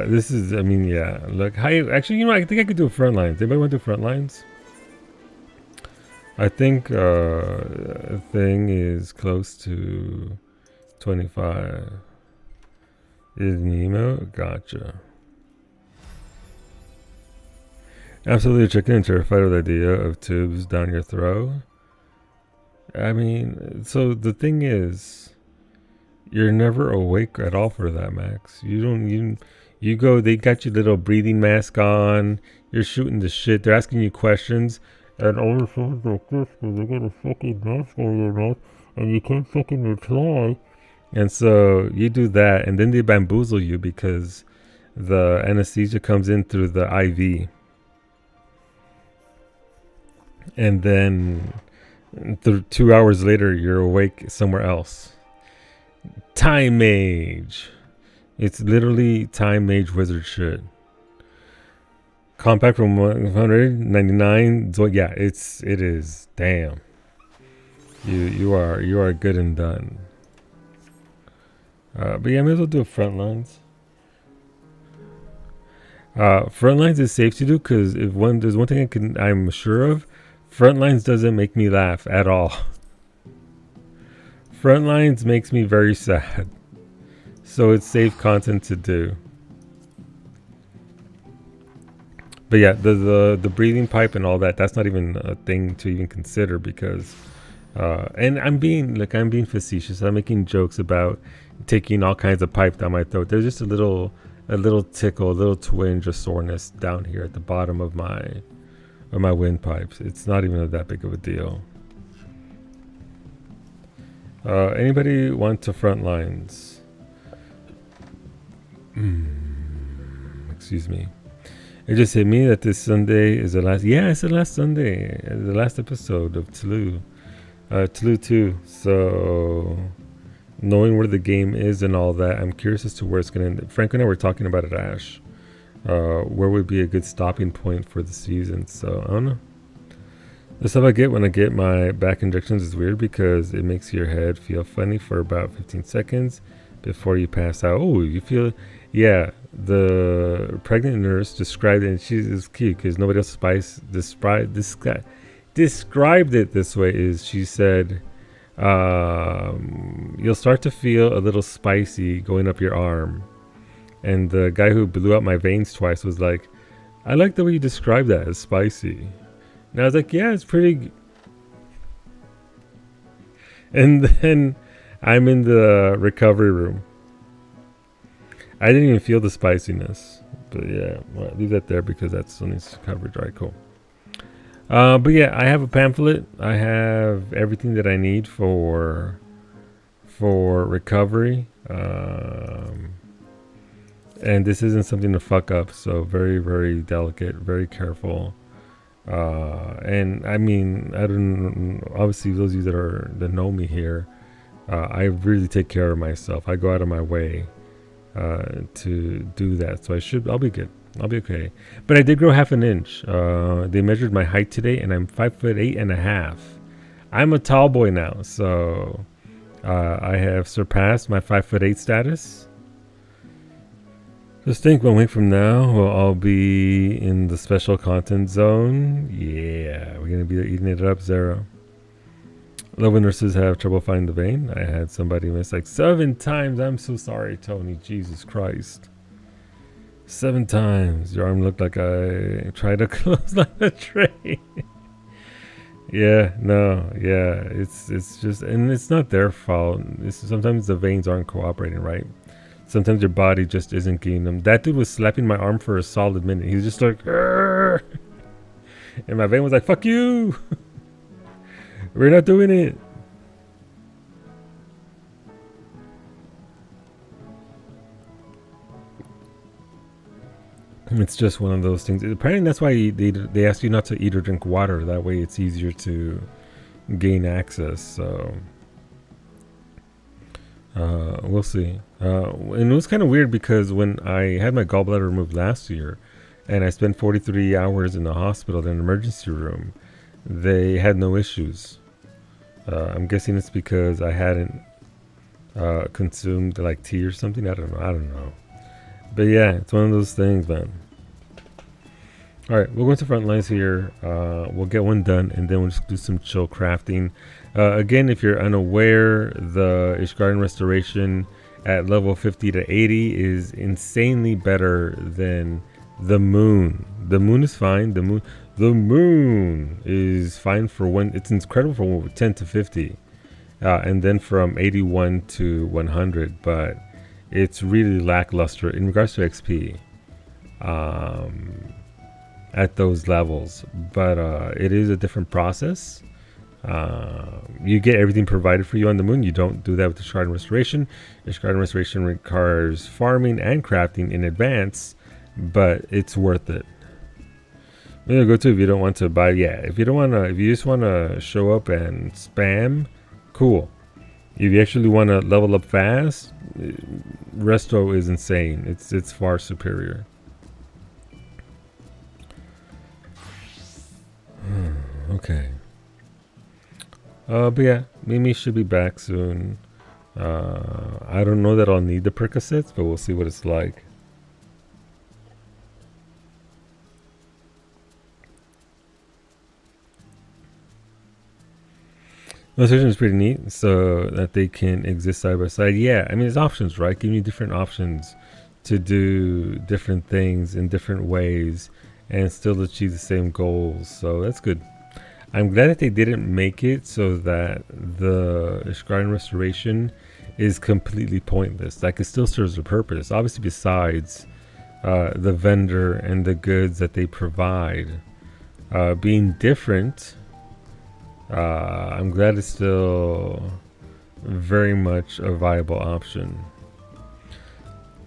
S1: This is, I mean, yeah. Look, hi. Actually, you know, I think I could do a front lines. Anybody want to do front lines? I think thing is close to 25. Is Nemo? Gotcha. Absolutely a chicken and terrified with the idea of tubes down your throat. I mean, so the thing is, you're never awake at all for that, Max. You go, they got your little breathing mask on, you're shooting the shit, they're asking you questions, and all of a sudden like this, because they got a fucking mask over your mouth, and you can't fucking reply. And so you do that, and then they bamboozle you because the anesthesia comes in through the IV. And then 2 hours later, you're awake somewhere else. Time Mage. It's literally Time Mage wizard shit. Compact from 199. So yeah, it is. Damn. You are good and done. But yeah, I may as well do a front lines. Front lines is safe to do because there's one thing I'm sure of. Frontlines doesn't make me laugh at all. Frontlines makes me very sad. So it's safe content to do. But yeah, the breathing pipe and all that, that's not even a thing to even consider because and I'm being facetious. I'm making jokes about taking all kinds of pipe down my throat. There's just a little tickle, a little twinge of soreness down here at the bottom of my windpipes. It's not even that big of a deal. Anybody want to front lines? Excuse me. It just hit me that this Sunday is the last. Yeah, it's the last Sunday, the last episode of Tulu 2. So, knowing where the game is and all that, I'm curious as to where it's going to end. Frank and I were talking about it, Ash. Where would be a good stopping point for the season? So I don't know. The stuff I get when I get my back injections is weird because it makes your head feel funny for about 15 seconds before you pass out. Oh, you feel, yeah. The pregnant nurse described it, and she's cute because nobody else described it this way. Is she said, you'll start to feel a little spicy going up your arm. And the guy who blew out my veins twice was like, I like the way you describe that as spicy. And I was like, yeah, it's pretty. And then I'm in the recovery room. I didn't even feel the spiciness. But yeah, well, leave that there because that's Sony's coverage. All right, cool. But yeah, I have a pamphlet. I have everything that I need for recovery. And this isn't something to fuck up, so very, very delicate, very careful. And I mean, I don't, obviously those of you that know me here, I really take care of myself. I go out of my way to do that, so I'll be good. I'll be okay. But I did grow half an inch. They measured my height today, and I'm 5'8.5". I'm a tall boy now, so I have surpassed my 5'8" status. Just think 1 week from now, we'll all be in the special content zone. Yeah, we're gonna be eating it up, Zero. Love when nurses have trouble finding the vein. I had somebody miss like 7 times. I'm so sorry, Tony. Jesus Christ. 7 times. Your arm looked like I tried to close on a tray. Yeah, no, yeah. It's just, and it's not their fault. Sometimes the veins aren't cooperating, right? Sometimes your body just isn't getting them. That dude was slapping my arm for a solid minute. He was just like, "Arr!" And my vein was like, fuck you. We're not doing it. It's just one of those things. Apparently that's why they ask you not to eat or drink water. That way it's easier to gain access. So we'll see. And it was kind of weird because when I had my gallbladder removed last year and I spent 43 hours in the hospital in an emergency room, they had no issues. I'm guessing it's because I hadn't consumed like tea or something. I don't know. But yeah, it's one of those things, man. All right, we'll go into front lines here. We'll get one done, and then we'll just do some chill crafting. Again, if you're unaware, the Ishgardен Restoration at level 50 to 80 is insanely better than the Moon. The Moon is fine. The Moon is fine for when it's incredible for 10 to 50, and then from 81 to 100. But it's really lackluster in regards to XP at those levels. But it is a different process. You get everything provided for you on the Moon. You don't do that with the Ishgarden Restoration. Ishgarden Restoration requires farming and crafting in advance, but it's worth it. I'm gonna go to if you don't want to buy. Yeah, if you just want to show up and spam, cool. If you actually want to level up fast, Resto is insane. It's far superior. Okay. But yeah, Mimi should be back soon. I don't know that I'll need the Percocets, but we'll see what it's like. The solution is pretty neat, so that they can exist side by side. Yeah, I mean, there's options, right? Giving you different options to do different things in different ways and still achieve the same goals. So that's good. I'm glad that they didn't make it so that the Ishgarden Restoration is completely pointless. Like, it still serves a purpose, obviously, besides the vendor and the goods that they provide being different. I'm glad it's still very much a viable option.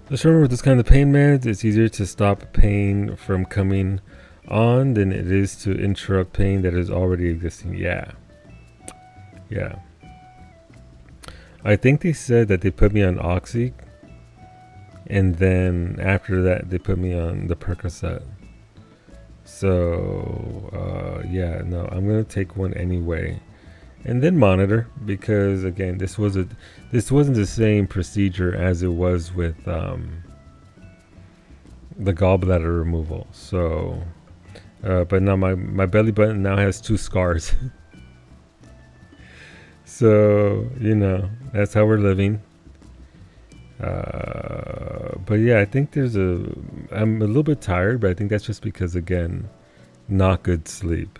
S1: Just remember, with this kind of pain meds, it's easier to stop pain from coming on than it is to interrupt pain that is already existing. Yeah. I think they said that they put me on Oxy, and then after that they put me on the Percocet. So yeah, no, I'm gonna take one anyway, and then monitor, because again, this wasn't the same procedure as it was with the gallbladder removal. So but now my belly button now has 2 scars. So, you know, that's how we're living. But yeah, I think I'm a little bit tired, but I think that's just because, again, not good sleep.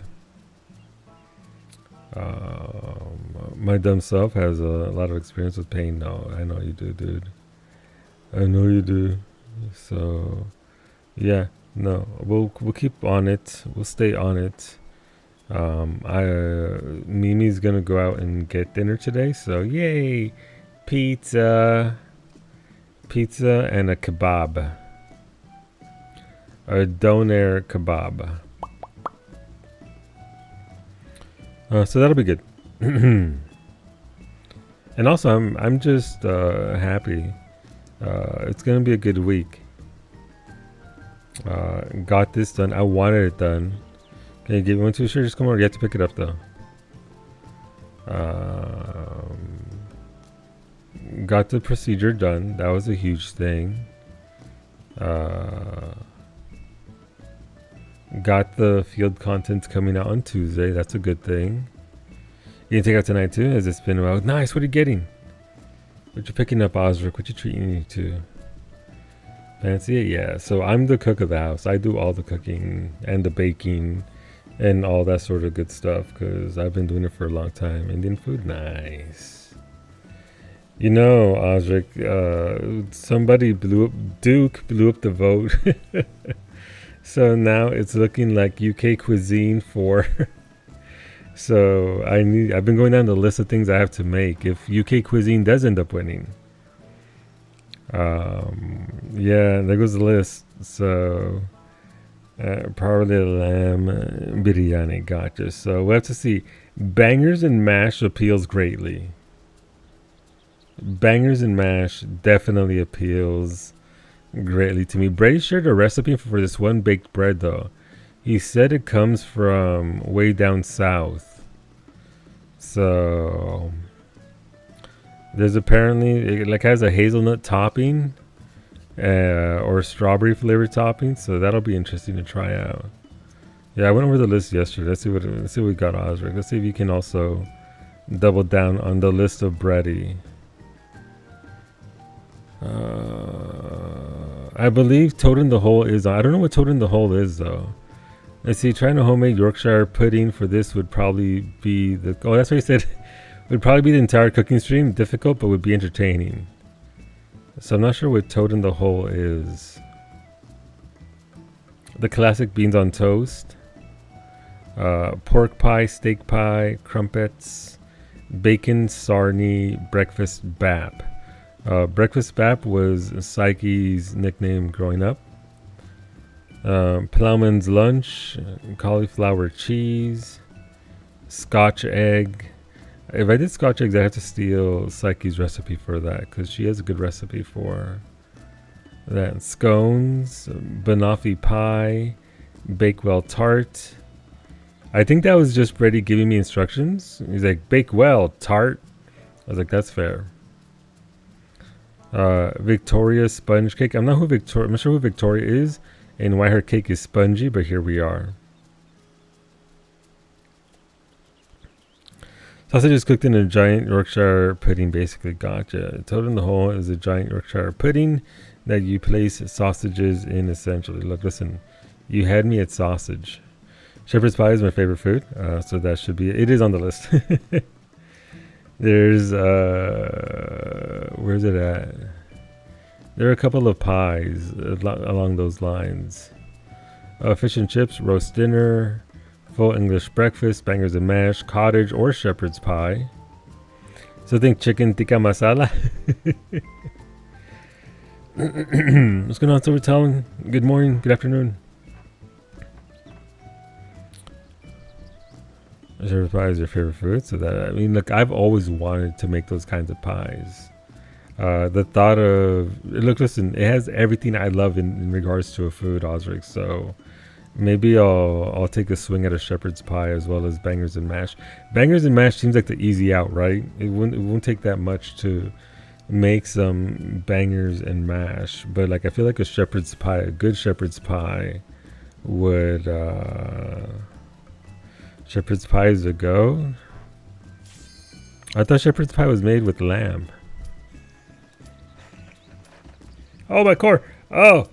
S1: My dumb self has a lot of experience with pain. No, I know you do, dude. I know you do. So yeah, no, we'll keep on it. We'll stay on it. Mimi's gonna go out and get dinner today, so yay, pizza and a kebab. A doner kebab. So that'll be good. And also, I'm just happy. It's gonna be a good week. Got this done. I wanted it done. Can you give me one too? Sure, just come over. You have to pick it up though. Got the procedure done. That was a huge thing. Got the field contents coming out on Tuesday. That's a good thing. You can take out tonight too, as it's been a while. Nice. What are you getting? What you picking up, Osric? What you treating you to? Fancy it? Yeah. So I'm the cook of the house. I do all the cooking and the baking and all that sort of good stuff because I've been doing it for a long time. Indian food, nice. You know, Osric, somebody Duke blew up the vote. So now it's looking like UK cuisine for. So I've been going down the list of things I have to make if UK cuisine does end up winning. Yeah, there goes the list. So probably lamb biryani, gotcha. So we'll have to see. Bangers and mash appeals greatly. Bangers and mash definitely appeals greatly to me. Brady shared a recipe for this one baked bread though. He said it comes from way down south. So there's apparently it like has a hazelnut topping or strawberry flavored topping. So that'll be interesting to try out. Yeah, I went over the list yesterday. Let's see what we got, Osric. Let's see if you can also double down on the list of bready. I believe Toad in the Hole is on. I don't know what Toad in the Hole is though. Let's see, trying a homemade Yorkshire pudding for this would probably be the... Oh, that's what he said. Would probably be the entire cooking stream. Difficult, but would be entertaining. So I'm not sure what Toad in the Hole is. The classic beans on toast. Pork pie, steak pie, crumpets, bacon sarnie, breakfast bap. Breakfast bap was Psyche's nickname growing up. Plowman's lunch, cauliflower cheese, Scotch egg. If I did Scotch eggs, I have to steal Psyche's recipe for that because she has a good recipe for that. Scones, banoffee pie, Bakewell tart. I think that was just Brady giving me instructions. He's like, Bakewell tart. I was like, that's fair. Victoria sponge cake. I'm not sure who Victoria is and why her cake is spongy, but here we are. Sausage is cooked in a giant Yorkshire pudding, basically. Gotcha. Toad in the Hole is a giant Yorkshire pudding that you place sausages in, essentially. Look, listen, you had me at sausage. Shepherd's pie is my favorite food, so that should be it. Is on the list. There's where's it at? There are a couple of pies along those lines. Fish and chips, roast dinner, full English breakfast, bangers and mash, cottage or shepherd's pie. So think chicken tikka masala. What's going on, Silvertown? Good morning, good afternoon. Shepherd's pie is your favorite food, so that, I mean, look, I've always wanted to make those kinds of pies. The thought of, look, listen, it has everything I love in regards to a food, Osric. So maybe I'll take a swing at a shepherd's pie as well as bangers and mash. Bangers and mash seems like the easy out, right? It won't take that much to make some bangers and mash, but like I feel like a shepherd's pie, a good shepherd's pie, would. Shepherd's pie is a go. I thought shepherd's pie was made with lamb. Oh, my core. Oh.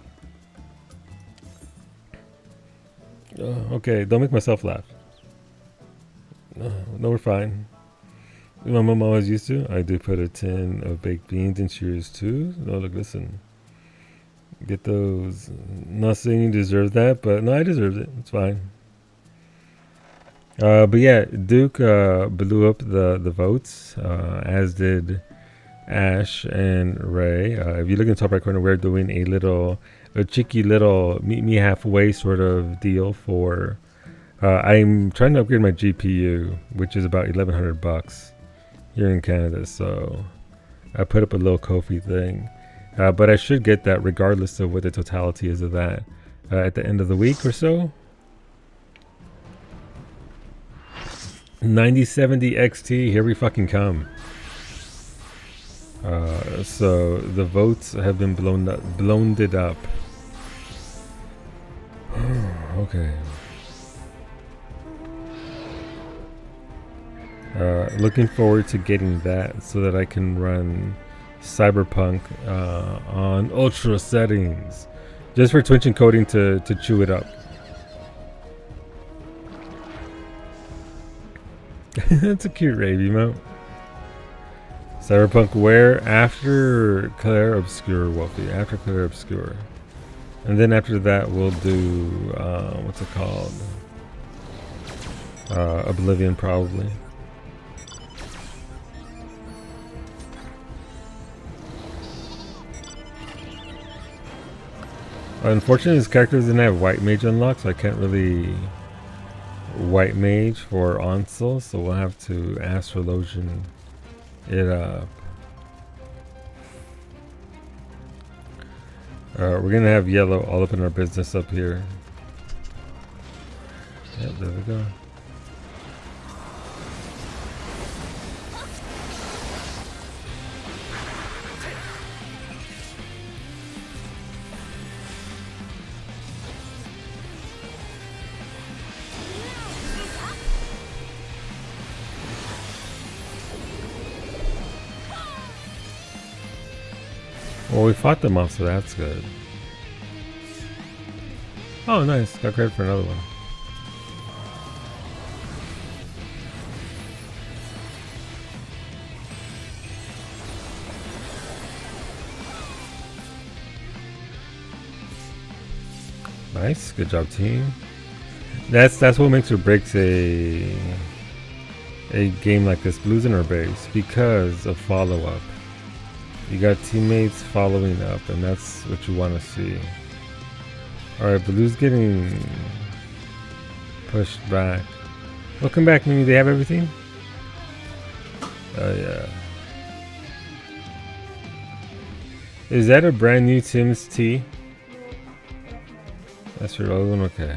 S1: Okay, don't make myself laugh. No, we're fine. My mom always used to. I do put a tin of baked beans in Cheers too. No, look, listen. Get those. Not saying you deserve that, but no, I deserved it. It's fine. But yeah, Duke blew up the votes, as did Ash and Ray. If you look in the top right corner, we're doing a little a cheeky little meet me halfway sort of deal for. I'm trying to upgrade my GPU, which is about $1,100 here in Canada. So I put up a little Ko-fi thing, but I should get that regardless of what the totality is of that at the end of the week or so. 9070 XT, here we fucking come. So the votes have been blown it up. Okay. Looking forward to getting that so that I can run Cyberpunk on ultra settings, just for Twitch encoding to chew it up. That's a cute rave emote. Cyberpunk where? After Clair Obscur, Wolfie. After Clair Obscur. And then after that we'll do, what's it called? Oblivion probably. Unfortunately this character doesn't have White Mage unlocked, so I can't really White Mage for Onsel, so we'll have to Astrologian it up. We're gonna have yellow all up in our business up here. Yep, there we go. Well, we fought them off, so that's good. Oh, nice. Got credit for another one. Nice. Good job, team. That's what makes or breaks a game like this, Blues in our base, because of follow-up. You got teammates following up, and that's what you want to see. Alright, Blue's getting pushed back. Welcome back, Mimi. They have everything? Oh, yeah. Is that a brand new Tim's tea? That's your old one? Okay.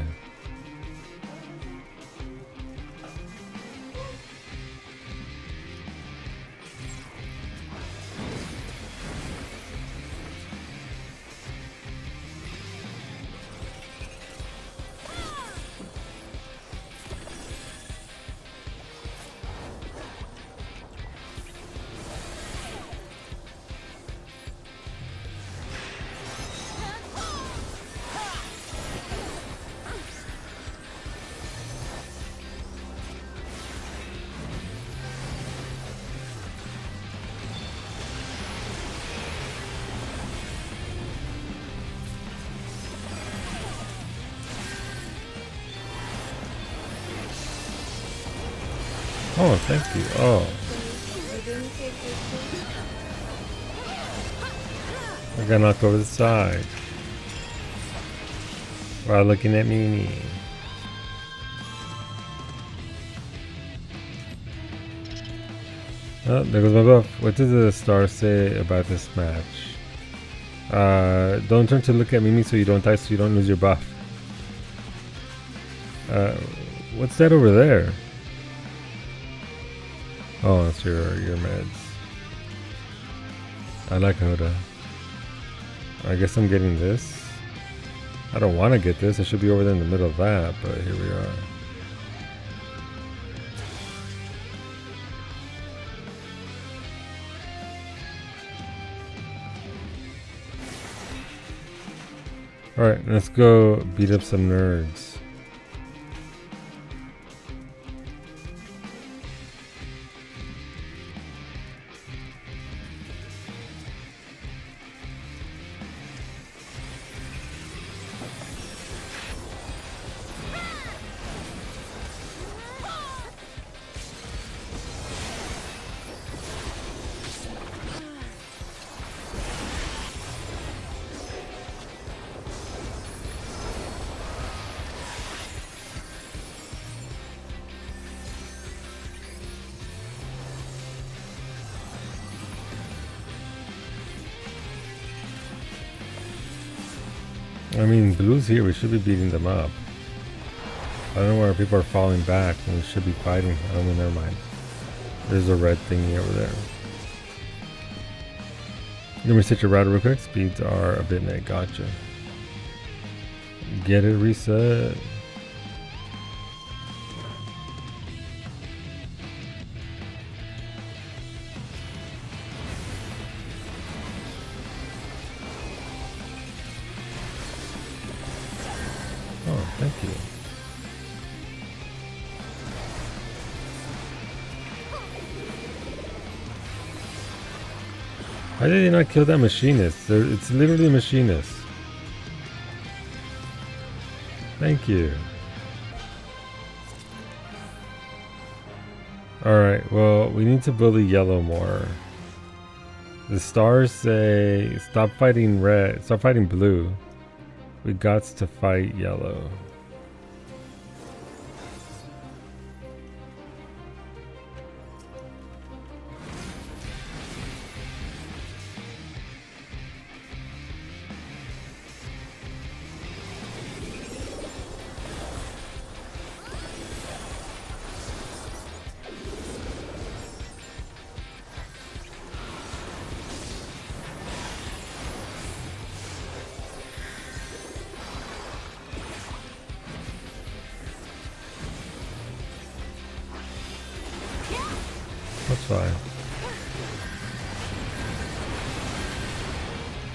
S1: Oh, thank you. Oh. I got knocked over the side. While looking at Mimi. Oh, there goes my buff. What does the star say about this match? Don't turn to look at Mimi so you don't die, so you don't lose your buff. What's that over there? Oh, that's your meds. I like Hoda. I guess I'm getting this. I don't want to get this. I should be over there in the middle of that, but here we are. Alright, let's go beat up some nerds. I mean, blue's here. We should be beating them up. I don't know where people are falling back when we should be fighting. I don't know, never mind. There's a red thingy over there. Let me set your router real quick. Speeds are a bit net. Gotcha. Get it reset. Oh, thank you. Why did they not kill that machinist? It's literally a machinist. Thank you. Alright, well, we need to bully yellow more. The stars say stop fighting red, stop fighting blue. We got to fight yellow. That's fine.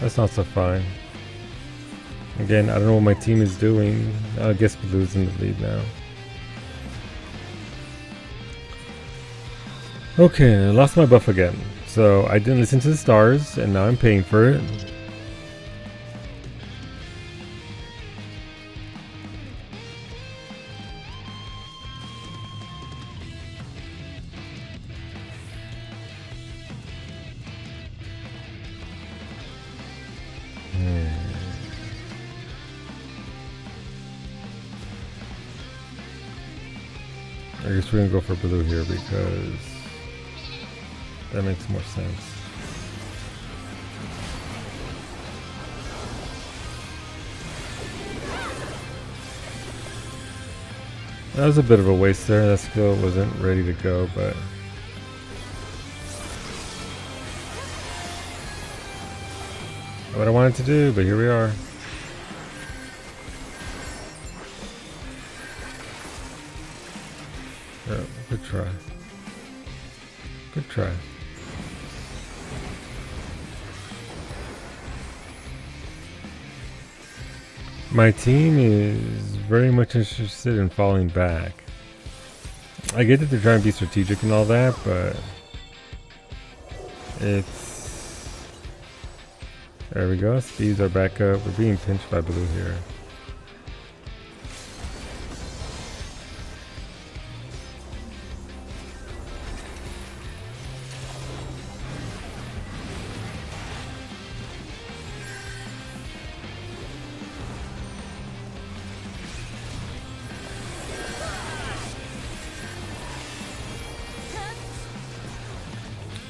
S1: That's not so fine. Again, I don't know what my team is doing. I guess blue's in the lead now. Okay, I lost my buff again. So I didn't listen to the stars, and now I'm paying for it. I guess we're gonna go for blue here because that makes more sense. That was a bit of a waste there. That skill wasn't ready to go, but what I wanted to do, but here we are. Yeah, good try. Good try. My team is very much interested in falling back. I get that they're trying to be strategic and all that, but it's... There we go. Speeds are back up. We're being pinched by blue here.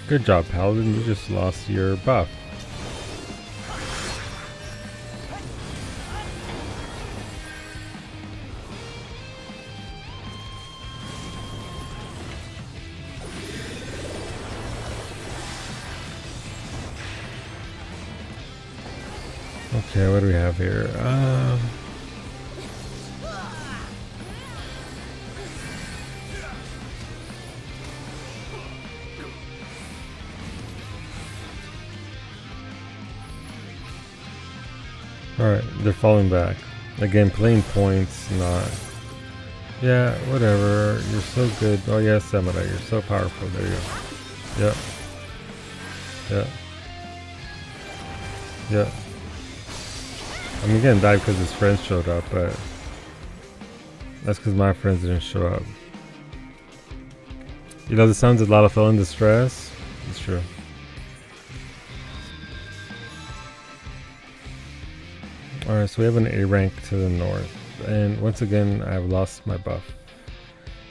S1: Good job, Paladin. You just lost your buff. Okay, what do we have here? Alright, they're falling back. Again, playing points, not... Yeah, whatever. You're so good. Oh yeah, Samurai, you're so powerful. There you go. Yep. Yep. Yep. I'm gonna die because his friends showed up, but... That's because my friends didn't show up. You know the sounds of Lalafell in distress? It's true. Alright, so we have an A rank to the north. And once again, I've lost my buff.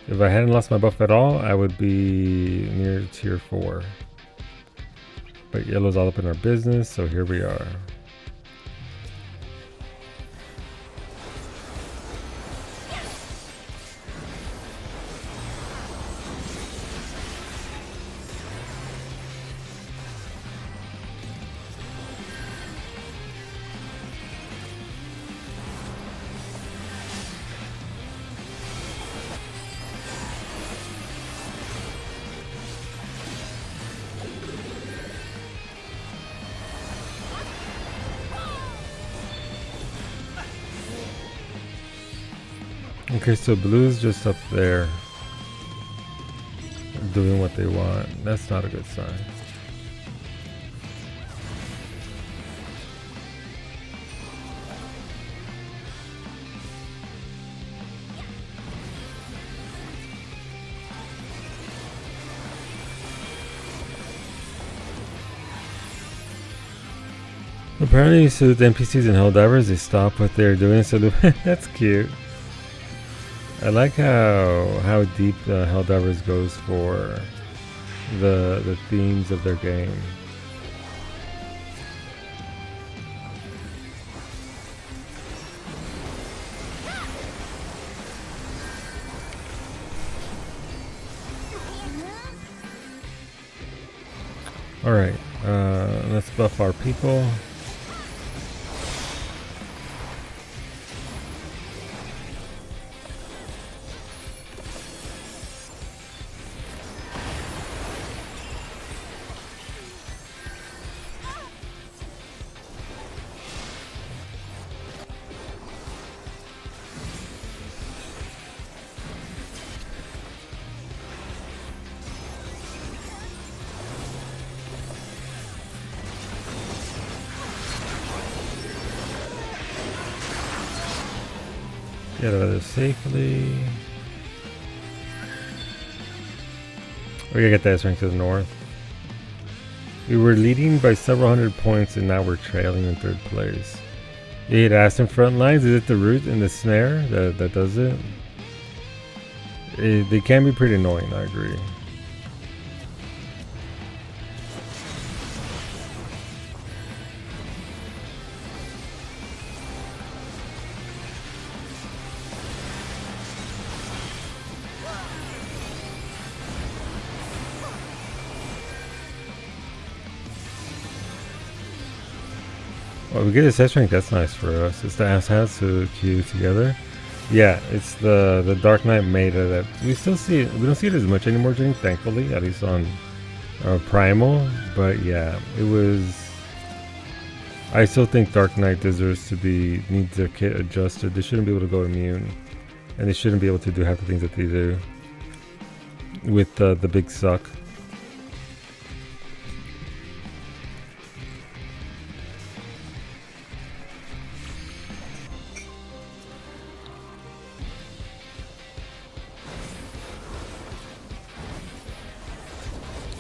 S1: If I hadn't lost my buff at all, I would be near tier 4. But yellow's all up in our business, so here we are. Okay, so blue's just up there doing what they want. That's not a good sign. Apparently, so the NPCs and Helldivers, they stop what they're doing. So that's cute. I like how deep Helldivers goes for the themes of their game. All right, let's buff our people. Get out of there safely. We gotta get that strength to the north. We were leading by several hundred points and now we're trailing in third place. 8 Aston front lines. Is it the root and the snare that does it? They can be pretty annoying, I agree. Well, we get a set strength. That's nice for us. It's the Ashatsu queue together. Yeah, it's the Dark Knight meta that we still see. We don't see it as much anymore, Jing, thankfully, at least on Primal. But yeah, it was. I still think Dark Knight deserves to needs their kit adjusted. They shouldn't be able to go immune, and they shouldn't be able to do half the things that they do with the big suck.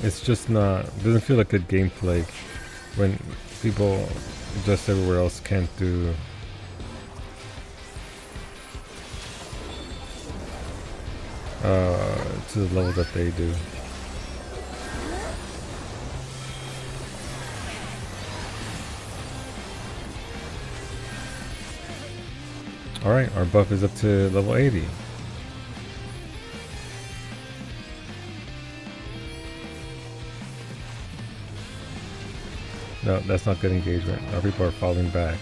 S1: It's just not, it doesn't feel like good gameplay when people just everywhere else can't do to the level that they do. Alright, our buff is up to level 80. No, that's not good engagement. Our people are falling back.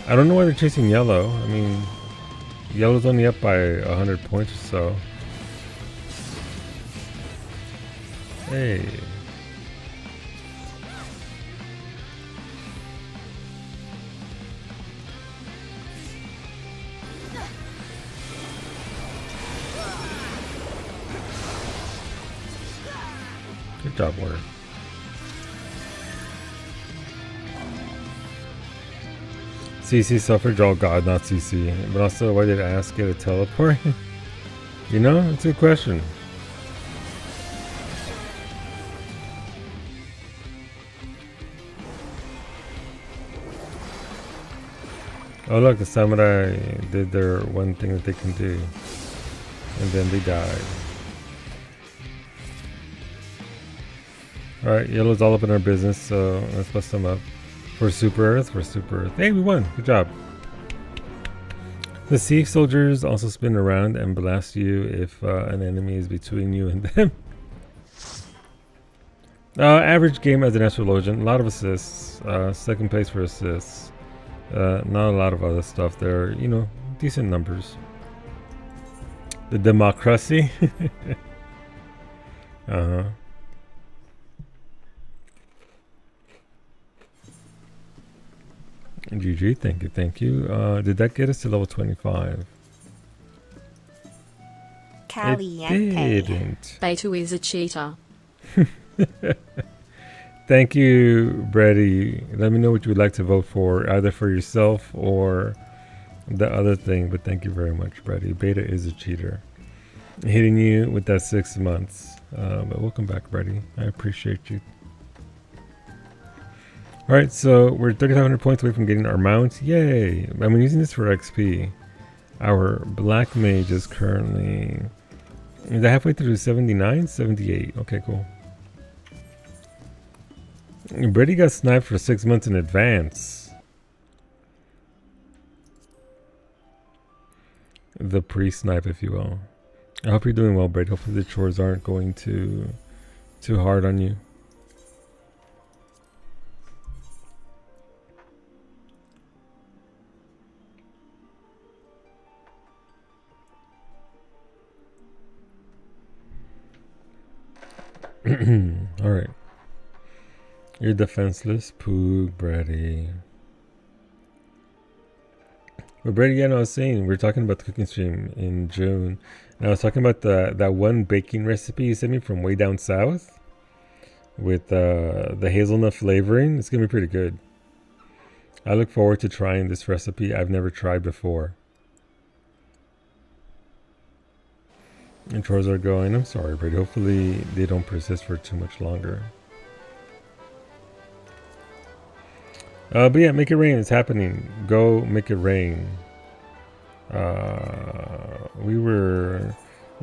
S1: I don't know why they're chasing yellow. I mean, yellow's only up by 100 points or so. Hey. Good job, Warrior. CC suffrage, oh god, not CC. But also, why did Ask get a teleport? You know, it's a good question. Oh look, the samurai did their one thing that they can do. And then they died. Alright, yellow's all up in our business, so let's bust them up. For Super Earth, Hey, we won! Good job. The Sea Soldiers also spin around and blast you if an enemy is between you and them. Average game as an astrologian, a lot of assists. Second place for assists. Not a lot of other stuff there, you know, decent numbers. The democracy. Uh-huh. GG, thank you, thank you. Did that get us to level 25?
S6: Caliente.
S1: It didn't.
S3: Beta is a cheater.
S1: Thank you, Brady. Let me know what you would like to vote for, either for yourself or the other thing. But thank you very much, Brady. Beta is a cheater. Hitting you with that 6 months. But welcome back, Brady. I appreciate you. Alright, so we're 3,500 points away from getting our mount. Yay! I'm using this for XP. Our Black Mage is currently... Is that halfway through 79? 78. Okay, cool. Brady got sniped for 6 months in advance. The pre-snipe, if you will. I hope you're doing well, Brady. Hopefully the chores aren't going too hard on you. Alright. You're defenseless. Poog, Brady. But Brady, yeah, no, I was saying, we were talking about the cooking stream in June. And I was talking about that one baking recipe you sent me from way down south. With the hazelnut flavoring. It's going to be pretty good. I look forward to trying this recipe I've never tried before. And chores are going. I'm sorry, Brady. Hopefully they don't persist for too much longer. But yeah, make it rain. It's happening. Go make it rain. The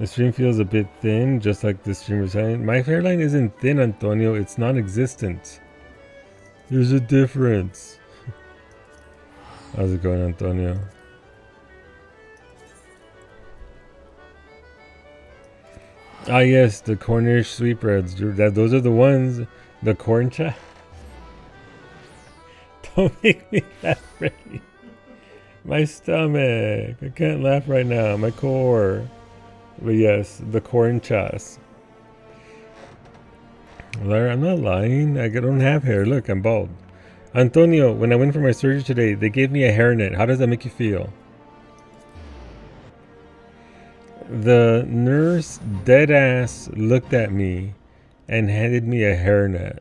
S1: stream feels a bit thin, just like the stream was saying. My hairline isn't thin, Antonio. It's non-existent. There's a difference. How's it going, Antonio? Ah, yes, the Cornish sweetbreads. Those are the ones. The corn chop. Don't make me laugh, Brady. My stomach. I can't laugh right now. My core. But yes, the corn chas. I'm not lying. I don't have hair. Look, I'm bald. Antonio, when I went for my surgery today, they gave me a hairnet. How does that make you feel? The nurse deadass looked at me and handed me a hairnet.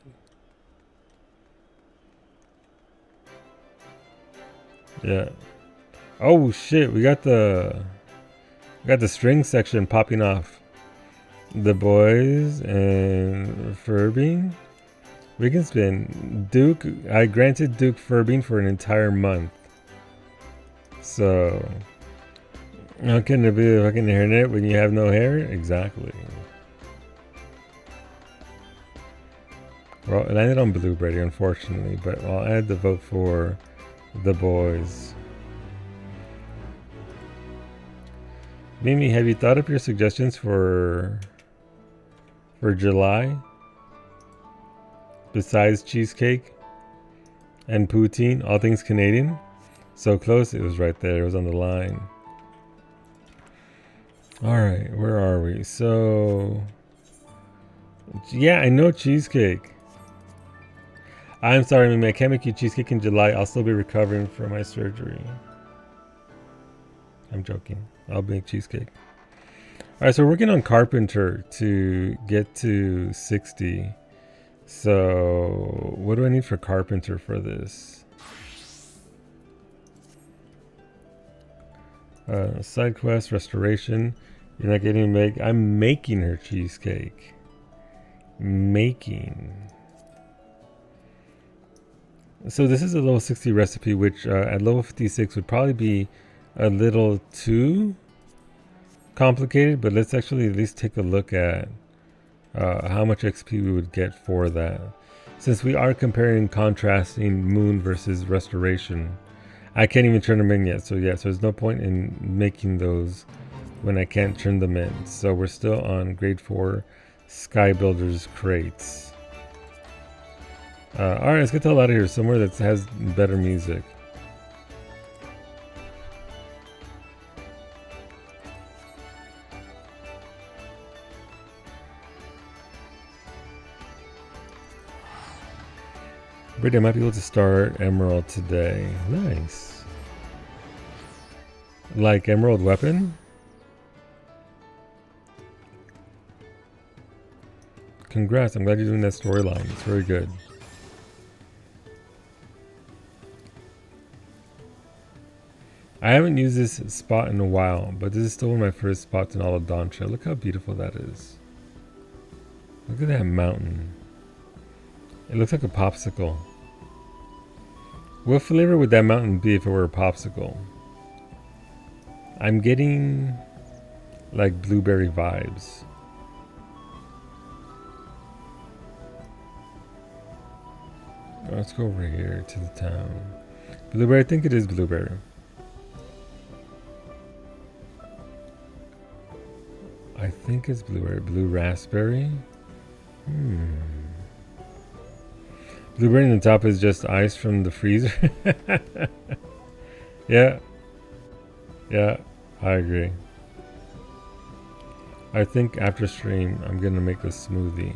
S1: Yeah. Oh shit, we got the string section popping off. The boys and Furbing. We can spin. Duke, I granted Duke Furbing for an entire month. So how can there be a fucking hairnet when you have no hair? Exactly. Well, it landed on Blue, Brady, unfortunately, but I'll add the vote for the boys. Mimi, have you thought of your suggestions for July? Besides cheesecake and poutine, all things Canadian? So close, it was right there. It was on the line. Alright, where are we? So, yeah, I know cheesecake. I'm sorry, Mimi, I can't make you cheesecake in July. I'll still be recovering from my surgery. I'm joking. I'll make cheesecake. Alright, so we're working on Carpenter to get to 60. So, what do I need for Carpenter for this? Side quest, restoration. You're not getting to make. I'm making her cheesecake. Making. So this is a level 60 recipe, which at level 56 would probably be a little too complicated, but let's actually at least take a look at how much XP we would get for that. Since we are comparing, contrasting Moon versus Restoration, I can't even turn them in yet. So yeah, so there's no point in making those when I can't turn them in. So we're still on grade 4 Sky Builders crates. Alright, let's get the hell out of here. Somewhere that has better music. Brady, I might be able to start Emerald today. Nice. Like Emerald Weapon? Congrats, I'm glad you're doing that storyline. It's very good. I haven't used this spot in a while, but this is still one of my first spots in all of Dawntrail. Look how beautiful that is. Look at that mountain. It looks like a popsicle. What flavor would that mountain be if it were a popsicle? I'm getting like blueberry vibes. Let's go over here to the town. Blueberry, I think it is blueberry. I think it's blueberry. Blue raspberry? Blueberry on the top is just ice from the freezer. Yeah. Yeah, I agree. I think after stream, I'm gonna make this smoothie.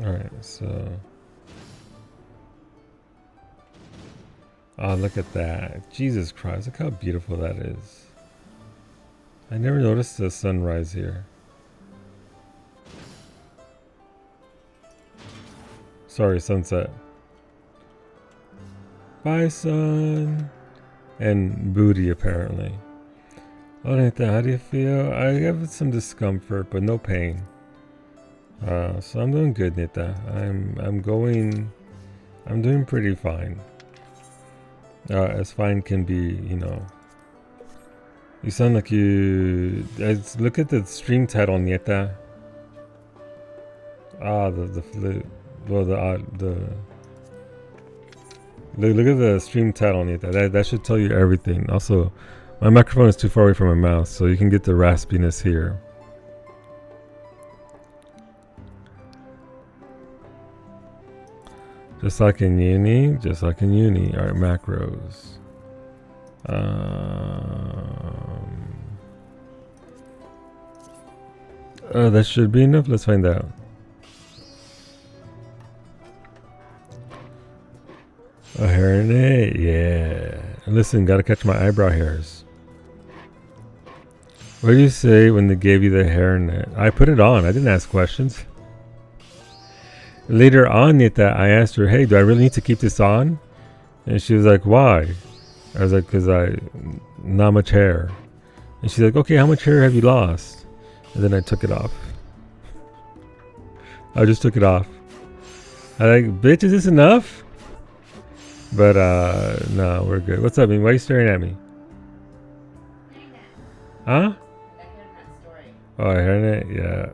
S1: Alright, so... Oh, look at that. Jesus Christ, look how beautiful that is. I never noticed the sunrise here. Sorry, sunset. Bye, sun. And booty, apparently. Oh, Nathan, how do you feel? I have some discomfort, but no pain. So I'm doing good, Nita. I'm doing pretty fine. As fine can be, you know. You sound like you. Look at the stream title, Nita. The flute. Well, look at the stream title, Nita. That should tell you everything. Also, my microphone is too far away from my mouth, so you can get the raspiness here. Just like in uni, Alright, macros. That should be enough. Let's find out. A hairnet, yeah. Listen, gotta catch my eyebrow hairs. What do you say when they gave you the hairnet? I put it on. I didn't ask questions. Later on, Nita, I asked her, hey, do I really need to keep this on? And she was like, why? I was like, because not much hair. And she's like, okay, how much hair have you lost? And then I took it off. I just took it off. I like, bitch, is this enough? But, no, we're good. What's up, man? Why are you staring at me? Huh? Oh, hairnet? Yeah.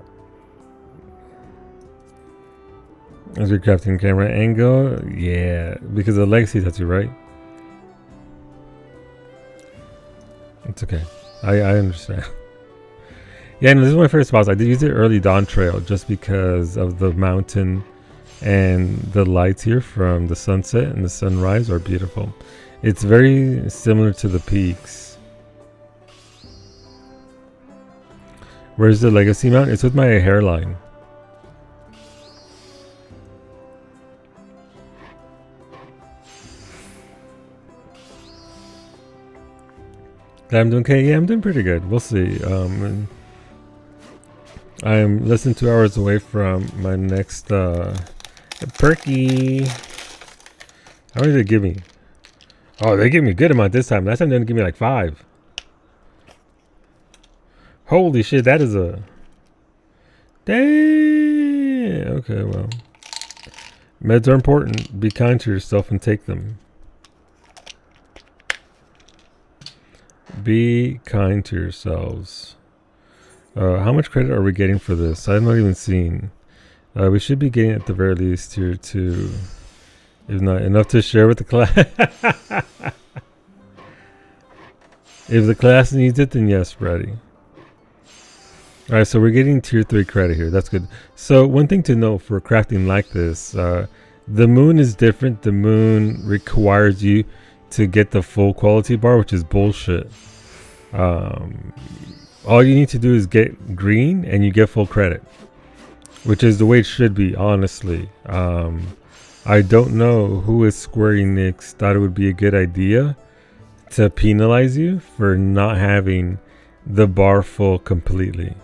S1: Is your crafting camera angle? Yeah, because of the legacy tattoo, right? It's okay. I understand. Yeah, and this is my first spots. I did use it early Dawntrail just because of the mountain and the lights here from the sunset and the sunrise are beautiful. It's very similar to the peaks. Where's the legacy mount? It's with my hairline. I'm doing okay. Yeah, I'm doing pretty good. We'll see. I'm less than 2 hours away from my next perky. How many did they give me? Oh, they gave me a good amount this time. Last time they didn't give me like 5. Holy shit, that is a... Dang! Okay, well. Meds are important. Be kind to yourself and take them. Be kind to yourselves. How much credit are we getting for this? I'm not even seeing. We should be getting at the very least tier 2. If not enough to share with the class. If the class needs it, then yes, Brady. All right, so we're getting tier 3 credit here. That's good. So one thing to know for crafting like this, the moon is different. The moon requires you to get the full quality bar, which is bullshit. All you need to do is get green and you get full credit, which is the way it should be, honestly. I don't know who is Square Enix thought it would be a good idea to penalize you for not having the bar full completely.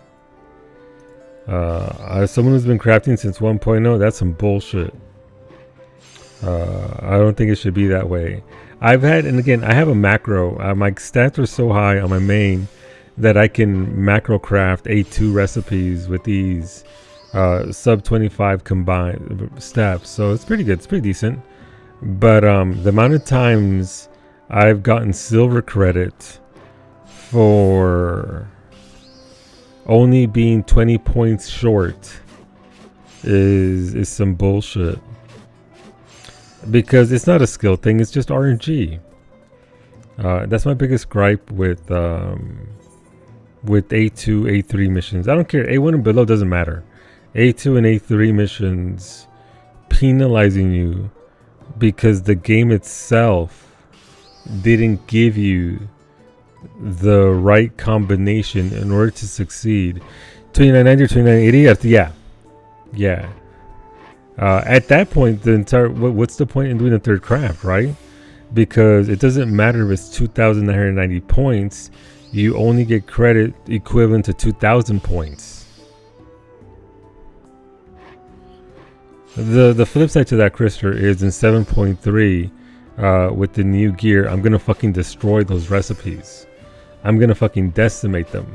S1: As someone who's been crafting since 1.0, that's some bullshit. I don't think it should be that way. I've had, and again, I have a macro. My stats are so high on my main that I can macro craft A2 recipes with these sub 25 combined steps. So it's pretty good. It's pretty decent. But the amount of times I've gotten silver credit for only being 20 points short is some bullshit. Because it's not a skill thing, it's just RNG. That's my biggest gripe with A2, A3 missions. I don't care, A1 and below doesn't matter. A2 and A3 missions penalizing you because the game itself didn't give you the right combination in order to succeed. 2990 or 2980? Yeah. At that point, the entire what's the point in doing a third craft, right? Because it doesn't matter if it's 2,990 points. You only get credit equivalent to 2,000 points. The flip side to that, Krister, is in 7.3 with the new gear, I'm gonna fucking destroy those recipes. I'm gonna fucking decimate them.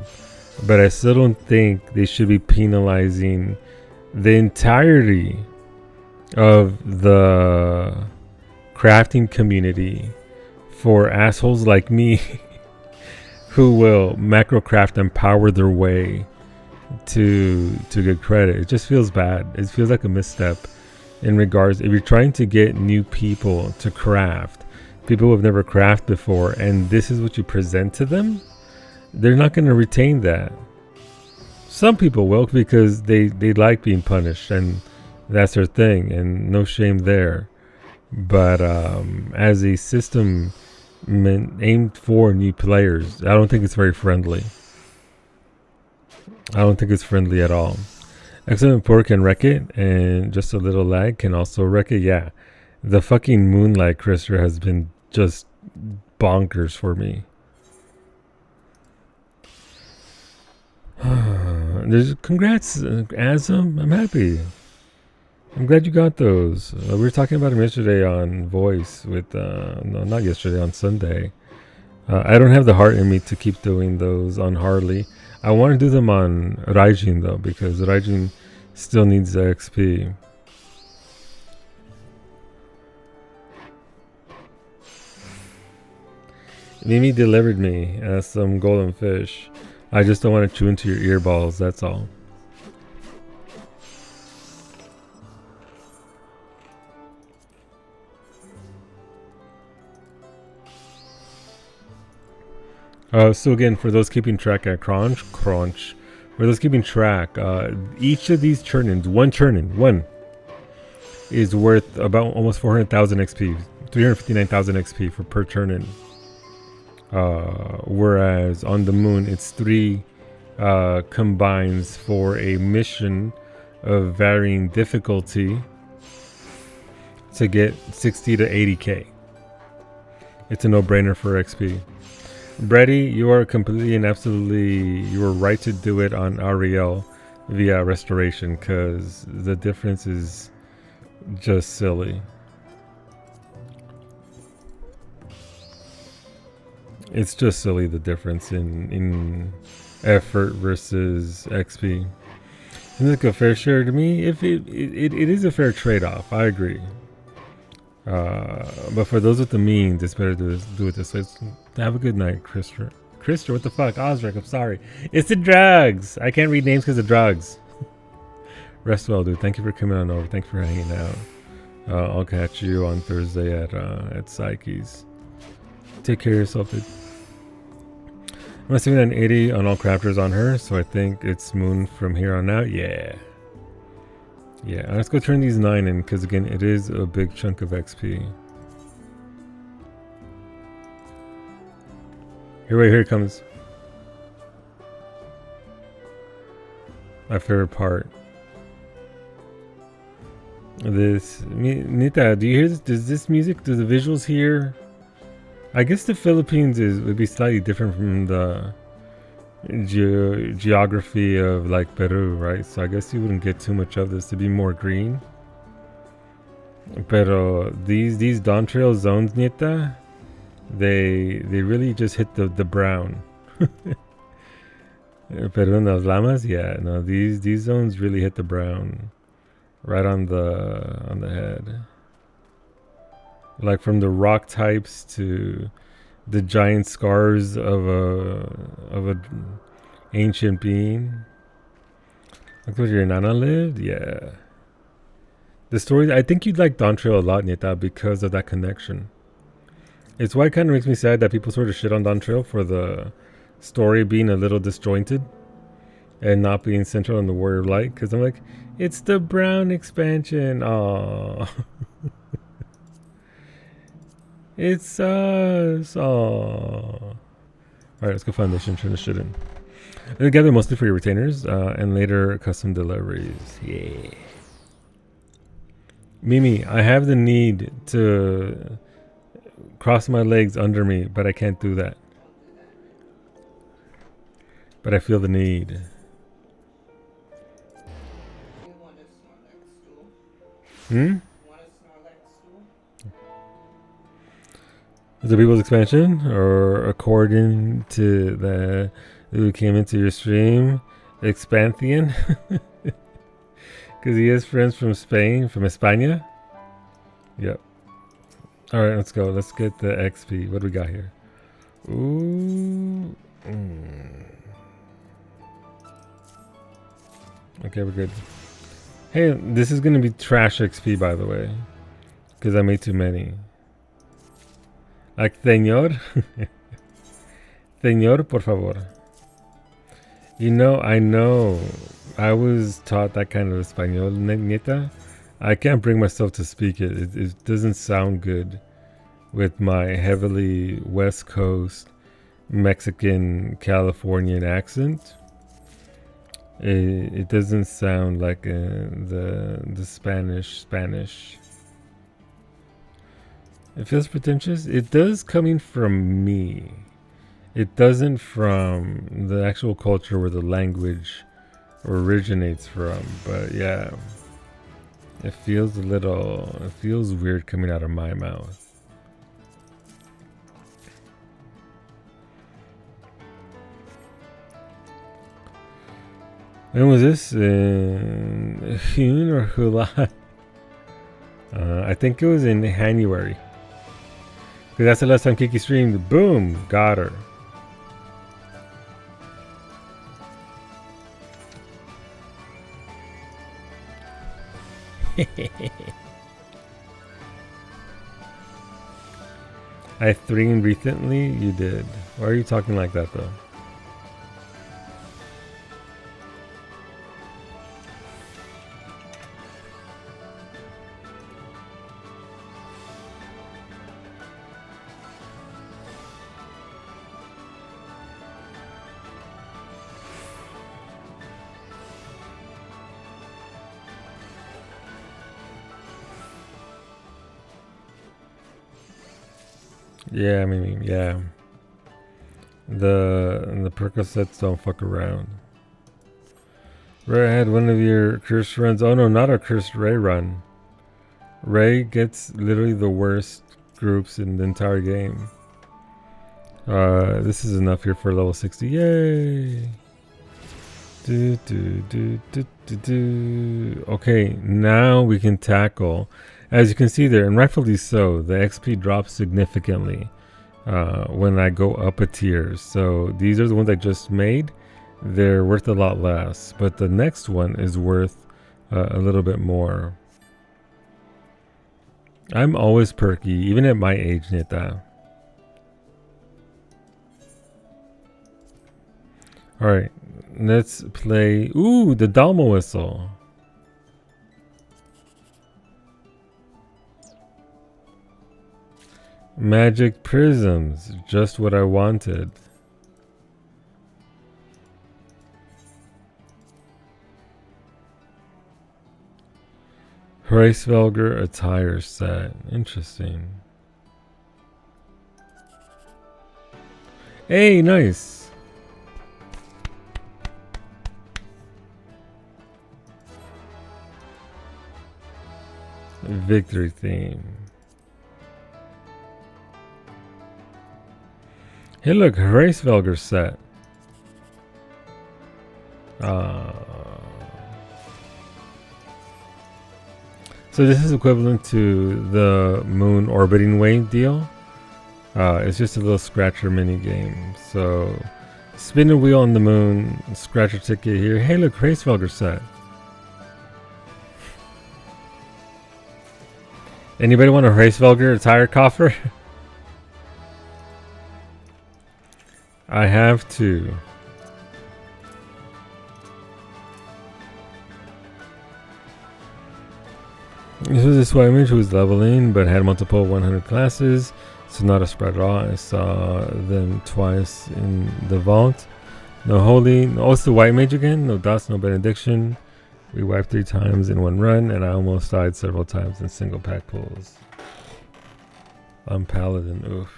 S1: But I still don't think they should be penalizing the entirety of the crafting community for assholes like me who will macro craft and power their way to get credit. It just feels bad. It feels like a misstep in regards, if you're trying to get new people to craft, people who have never crafted before, and this is what you present to them, they're not going to retain that. Some people will, because they like being punished and that's their thing, and no shame there. But as a system aimed for new players, I don't think it's very friendly. I don't think it's friendly at all. Excellent Port can wreck it, and just a little lag can also wreck it. Yeah, the fucking Moonlight Krister has been just bonkers for me. There's congrats, Azam. I'm happy. I'm glad you got those. We were talking about them yesterday on Voice with, no, not yesterday, on Sunday. I don't have the heart in me to keep doing those on Harley. I want to do them on Raijin though, because Raijin still needs the XP. Mimi delivered me some golden fish. I just don't want to chew into your earballs, that's all. So again, for those keeping track at Crunch, for those keeping track, each of these churn-ins, one is worth about almost 400,000 XP, 359,000 XP for per churn-in. Whereas on the moon, it's 3 combines for a mission of varying difficulty to get 60 to 80k. It's a no-brainer for XP. Brady, you are completely and absolutely, you were right to do it on Ariel via restoration, because the difference is just silly. It's just silly, the difference in effort versus XP. Isn't it a fair share to me? If it is a fair trade-off, I agree. But for those with the means, it's better to do it this way. Have a good night, Krister. Krister, what the fuck? Osric, I'm sorry. It's the drugs. I can't read names because of drugs. Rest well, dude. Thank you for coming on over. Thank you for hanging out. I'll catch you on Thursday at Psyche's. Take care of yourself, dude. I'm assuming an 80 on all crafters on her, so I think it's Moon from here on out. Yeah. Yeah, let's go turn these 9 in, because again, it is a big chunk of XP. Here it comes. My favorite part. This, Nita, do you hear this? Does this music, do the visuals here? I guess the Philippines would be slightly different from the geography of like Peru, right? So I guess you wouldn't get too much of this to be more green. Pero these Dawn Trail zones, Nita, they really just hit the brown. Pero in las Lamas, yeah, no, these zones really hit the brown, right on the head. Like from the rock types to the giant scars of a ancient being. Look where your Nana lived, yeah. The story, I think you'd like Dawn Trail a lot, Nita, because of that connection. It's why it kind of makes me sad that people sort of shit on Dawn Trail for the story being a little disjointed and not being central in the Warrior of Light. Because I'm like, it's the brown expansion. Aww. It's us. Aww. Alright, let's go find mission. Turn this shit in. They'll gather mostly for your retainers and later custom deliveries. Yeah. Mimi, I have the need to cross my legs under me, but I can't do that. But I feel the need. The People's Expansion, or according to the who came into your stream, Expanthian, because he has friends from Spain, from España. Yep. All right, let's go. Let's get the XP. What do we got here? Ooh. Okay, we're good. Hey, this is gonna be trash XP, by the way, because I made too many. Like, señor. Señor, por favor. You know, I know. I was taught that kind of Espanol, neta. I can't bring myself to speak it. It doesn't sound good with my heavily West Coast Mexican Californian accent. It doesn't sound like the Spanish. It feels pretentious. It does coming from me. It doesn't from the actual culture where the language originates from. But yeah, it feels weird coming out of my mouth. When was this? In June or July? I think it was in January. Because that's the last time Kiki streamed. Boom! Got her. I streamed recently? You did. Why are you talking like that though? Yeah, I mean, yeah. The Percocets don't fuck around. Ray had one of your cursed runs. Oh no, not a cursed Ray run. Ray gets literally the worst groups in the entire game. This is enough here for level 60. Yay! Okay, now we can tackle. As you can see there, and rightfully so, the XP drops significantly when I go up a tier. So these are the ones I just made. They're worth a lot less, but the next one is worth a little bit more. I'm always perky, even at my age, Nita. Alright, let's play. Ooh, the Dalma whistle. Magic prisms, just what I wanted. Hraesvelgr attire set. Interesting. Hey, nice. Victory theme. Hey, look, Hraesvelgr set. So this is equivalent to the moon orbiting wave deal. It's just a little scratcher mini game. So spin a wheel on the moon, scratch a ticket here. Hey, look, Hraesvelgr set. Anybody want a Hraesvelgr attire coffer? I have two. This was a swag image who was leveling but had multiple 100 classes, so not a spread at all. I saw them twice in the vault. No holy, oh, it's the white mage again. No dots, no benediction. We wiped 3 times in one run, and I almost died several times in single pack pulls. I'm paladin, oof.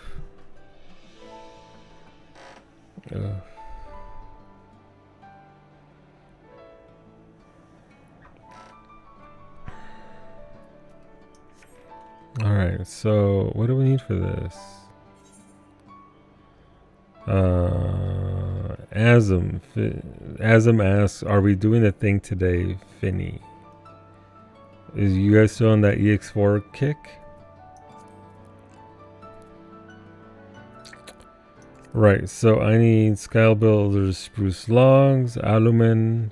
S1: Oof. Alright, so what do we need for this? Azam asks, are we doing the thing today, Finny? Is you guys still on that EX4 kick? Right, so I need Sky Builder's spruce logs, alumen,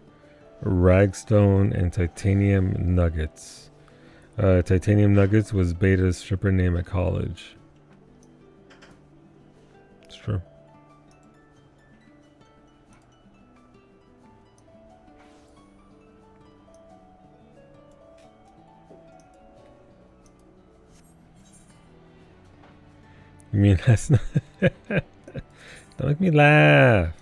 S1: ragstone, and titanium nuggets. Titanium Nuggets was Beta's stripper name at college. It's true. You mean that's not... Don't make me laugh.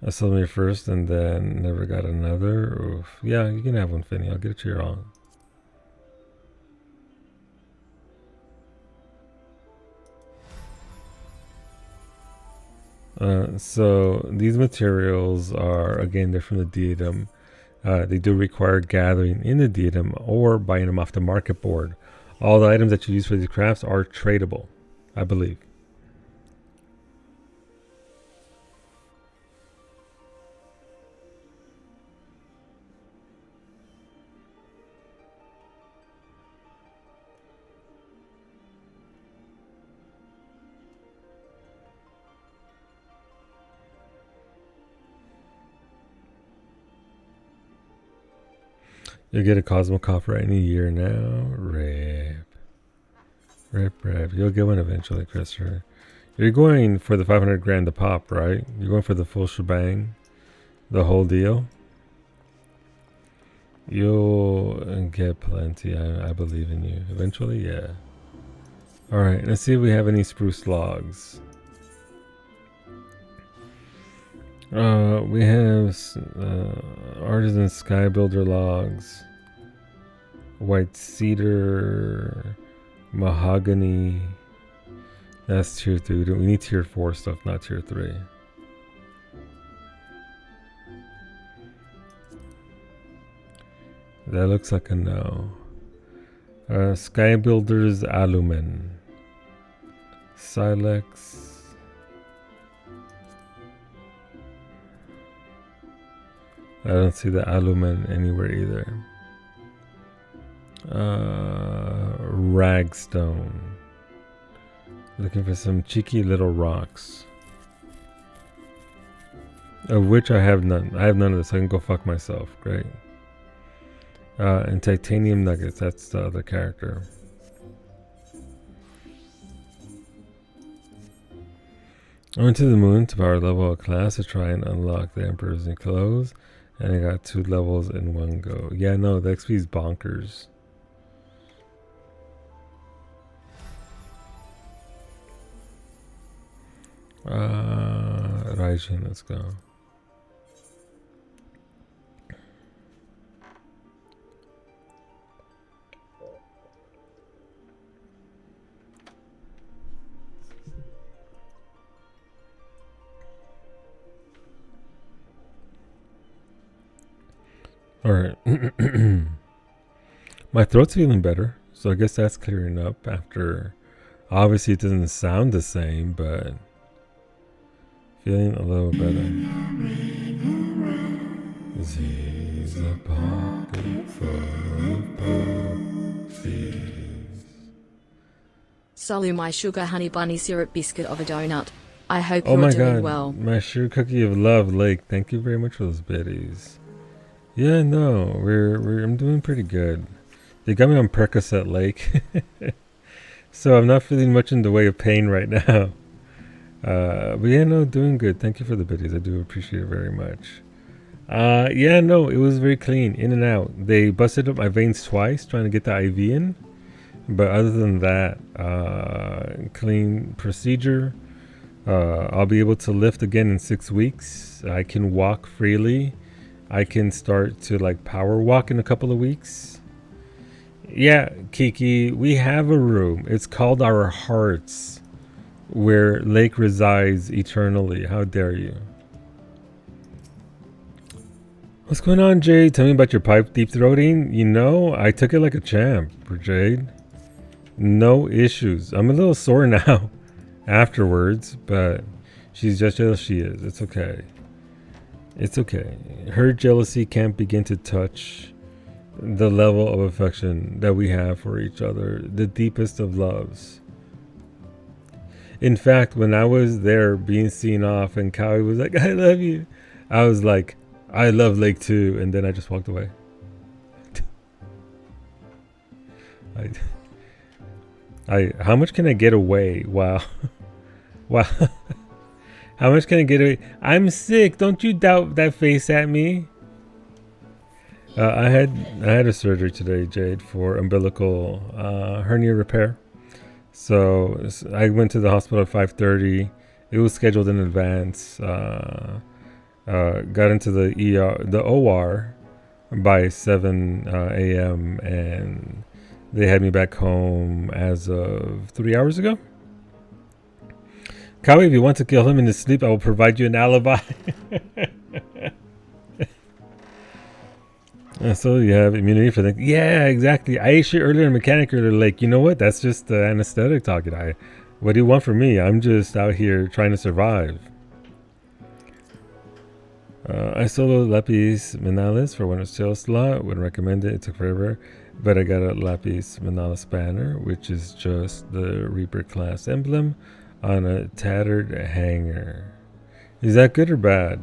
S1: I sold me first and then never got another. Oof. Yeah, you can have one, Finny. I'll get it to your own. So these materials are, again, they're from the diadem. They do require gathering in the diadem or buying them off the market board. All the items that you use for these crafts are tradable, I believe. You'll get a Cosmo Coffer any year now. Rip. You'll get one eventually, Christopher. You're going for the 500 grand to pop, right? You're going for the full shebang, the whole deal. You'll get plenty. I believe in you. Eventually, yeah. All right, let's see if we have any spruce logs. We have artisan sky builder logs, white cedar, mahogany. That's tier 3. We need tier 4 stuff, not tier 3. That looks like a no. Sky builders alumen, silex. I don't see the alumen anywhere either. Ragstone. Looking for some cheeky little rocks. Of which I have none. I have none of this. I can go fuck myself. Great. And titanium nuggets. That's the other character. I went to the moon to power level a class to try and unlock the Emperor's new clothes, and I got 2 levels in one go. Yeah, no, the XP is bonkers. Raijin, let's go. Alright. My throat's feeling better, so I guess that's clearing up after. Obviously, it doesn't sound the same, but feeling a little better. Z's a pocket full of posies.
S3: Solu, my sugar honey bunny syrup biscuit of a donut. I hope
S1: Oh
S3: you're
S1: my
S3: doing
S1: god,
S3: well.
S1: my sugar cookie of love, Lake. Thank you very much for those biddies. Yeah, no, I'm doing pretty good. They got me on Percocet, Lake. So I'm not feeling much in the way of pain right now. But yeah, no, doing good. Thank you for the biddies. I do appreciate it very much. Yeah, no, it was very clean, in and out. They busted up my veins twice trying to get the IV in. But other than that, clean procedure. I'll be able to lift again in 6 weeks. I can walk freely. I can start to like power walk in a couple of weeks. Yeah, Kiki, we have a room. It's called our hearts, where Lake resides eternally. How dare you? What's going on, Jade? Tell me about your pipe deep throating. You know, I took it like a champ, Jade. No issues. I'm a little sore now afterwards, but she's just jealous she is. It's okay. It's okay. Her jealousy can't begin to touch the level of affection that we have for each other, the deepest of loves. In fact, when I was there being seen off and Cowie was like, I love you, I was like, I love Lake too, and then I just walked away. How much can I get away? Wow. Wow. How much can I get away? I'm sick. Don't you doubt that face at me. I had a surgery today, Jade, for umbilical hernia repair. So I went to the hospital at 5:30. It was scheduled in advance. Got into the OR by 7 a.m. and they had me back home as of 3 hours ago. Cowie, if you want to kill him in his sleep, I will provide you an alibi. So you have immunity for that. Yeah, exactly. I ate shit earlier in mechanic earlier. Like, you know what? That's just the anesthetic talking. What do you want from me? I'm just out here trying to survive. I solo Lapis Manalis for Winter's Tail slot. Would recommend it. It took forever. But I got a Lapis Manalis banner, which is just the Reaper class emblem on a tattered hanger. Is that good or bad?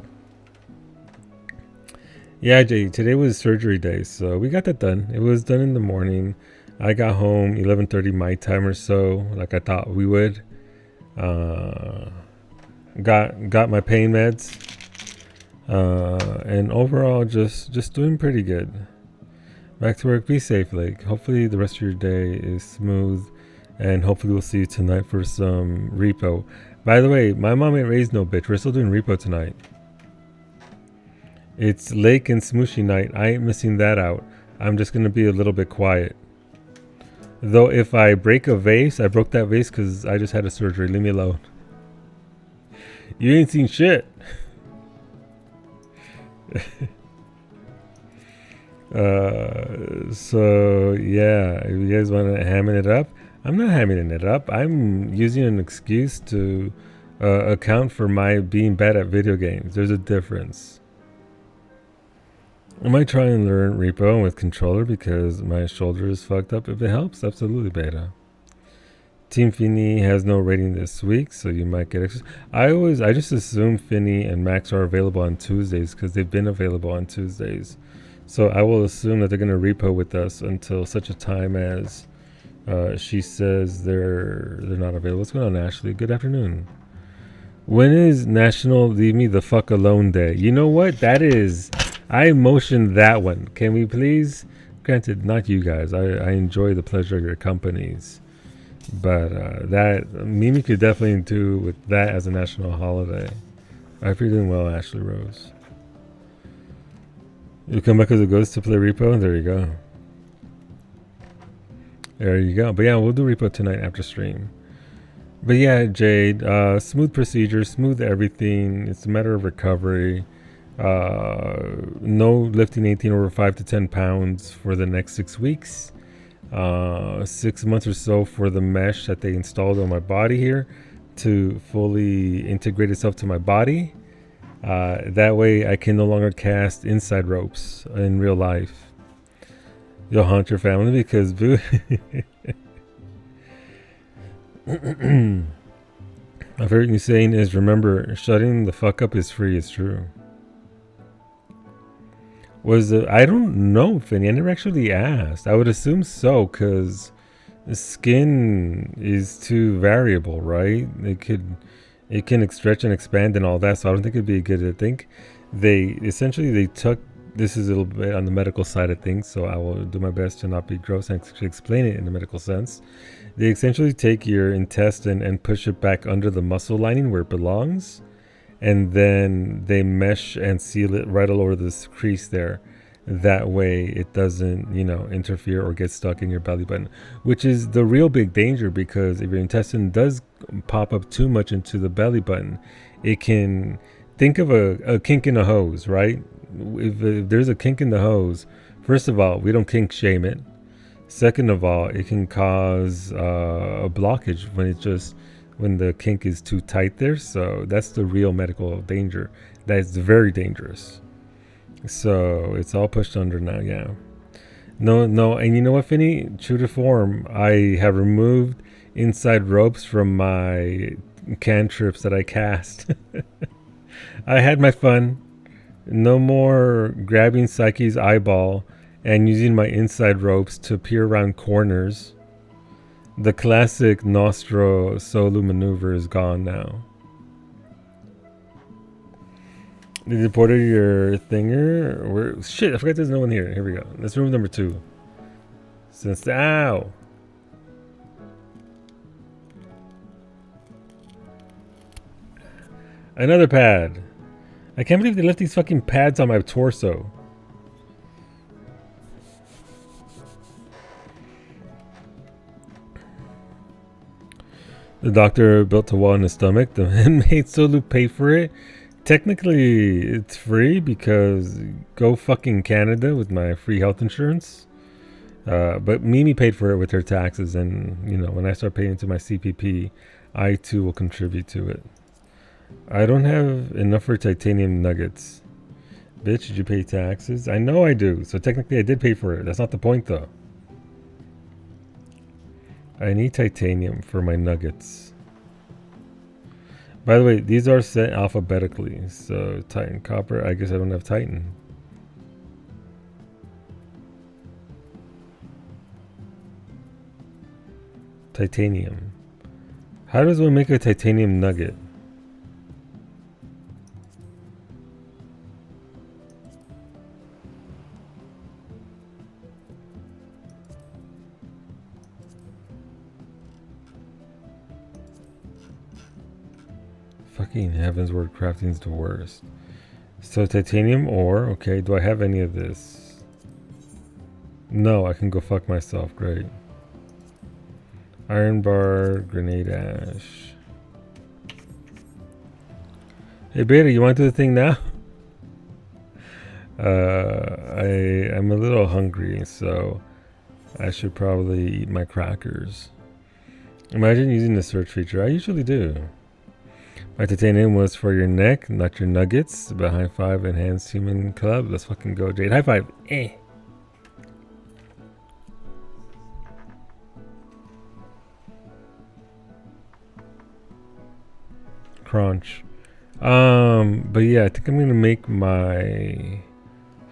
S1: Yeah, Jay, today was surgery day, so we got that done. It was done in the morning. I got home 11:30 my time or so, like I thought we would. Got my pain meds. And overall just doing pretty good. Back to work. Be safe, Lake. Hopefully the rest of your day is smooth, and hopefully we'll see you tonight for some repo. By the way, my mom ain't raised no bitch. We're still doing repo tonight. It's Lake and Smooshy night. I ain't missing that out. I'm just gonna be a little bit quiet. Though if I break a vase, I broke that vase because I just had a surgery. Leave me alone. You ain't seen shit. So yeah, if you guys want to hamming it up, I'm not hamming it up. I'm using an excuse to account for my being bad at video games. There's a difference. I might try and learn repo with controller because my shoulder is fucked up. If it helps, absolutely, beta. Team Finny has no rating this week, so you might get extra. I just assume Finny and Max are available on Tuesdays because they've been available on Tuesdays. So I will assume that they're going to repo with us until such a time as she says they're not available. What's going on, Ashley? Good afternoon. When is National Leave Me the Fuck Alone Day? You know what? That is... I motioned that one. Can we please? Granted, not you guys. I enjoy the pleasure of your companies. But that... Mimi could definitely do with that as a national holiday. I hope you're doing well, Ashley Rose. You come back as a ghost to play Repo? There you go. There you go. But yeah, we'll do Repo tonight after stream. But yeah, Jade, smooth procedure, smooth everything. It's a matter of recovery. No lifting anything over 5 to 10 pounds for the next 6 weeks. 6 months or so for the mesh that they installed on my body here to fully integrate itself to my body. That way I can no longer cast inside ropes in real life. You'll haunt your family because boo. My favorite new saying is, remember, shutting the fuck up is free. It's true. I don't know, Finny. I never actually asked. I would assume so, because the skin is too variable, right? It can stretch and expand and all that, so I don't think it'd be good. I think they took, this is a little bit on the medical side of things, so I will do my best to not be gross and actually explain it in a medical sense. They essentially take your intestine and push it back under the muscle lining where it belongs, and then they mesh and seal it right all over this crease there. That way it doesn't, interfere or get stuck in your belly button, which is the real big danger, because if your intestine does pop up too much into the belly button, it can, think of a kink in a hose, right? If there's a kink in the hose, first of all, we don't kink shame it. Second of all, it can cause a blockage when the kink is too tight there. So that's the real medical danger. That's very dangerous. So it's all pushed under now, yeah. No, and you know what, Finny? True to form, I have removed inside ropes from my cantrips that I cast. I had my fun. No more grabbing Psyche's eyeball and using my inside ropes to peer around corners. The classic Nostro solo maneuver is gone now. Did you report your thinger? Shit, I forgot there's no one here. Here we go. That's room number 2. Ow! Another pad. I can't believe they left these fucking pads on my torso. The doctor built a wall in his stomach. The man made Solu pay for it. Technically, it's free because go fucking Canada with my free health insurance. But Mimi paid for it with her taxes, and when I start paying into my CPP, I too will contribute to it. I don't have enough for titanium nuggets. Bitch, did you pay taxes? I know I do. So technically I did pay for it. That's not the point though. I need titanium for my nuggets. By the way, these are set alphabetically. So Titan copper, I guess I don't have Titan. Titanium. How does one make a titanium nugget? Fucking heavens, word crafting's the worst. So titanium ore, okay, do I have any of this? No, I can go fuck myself, great. Iron bar, grenade ash. Hey Beta, you want to do the thing now? I'm a little hungry, so I should probably eat my crackers. Imagine using the search feature. I usually do. My titanium was for your neck, not your nuggets. But high five, enhanced human club. Let's fucking go, Jade. High five. Crunch. But yeah, I think I'm gonna make my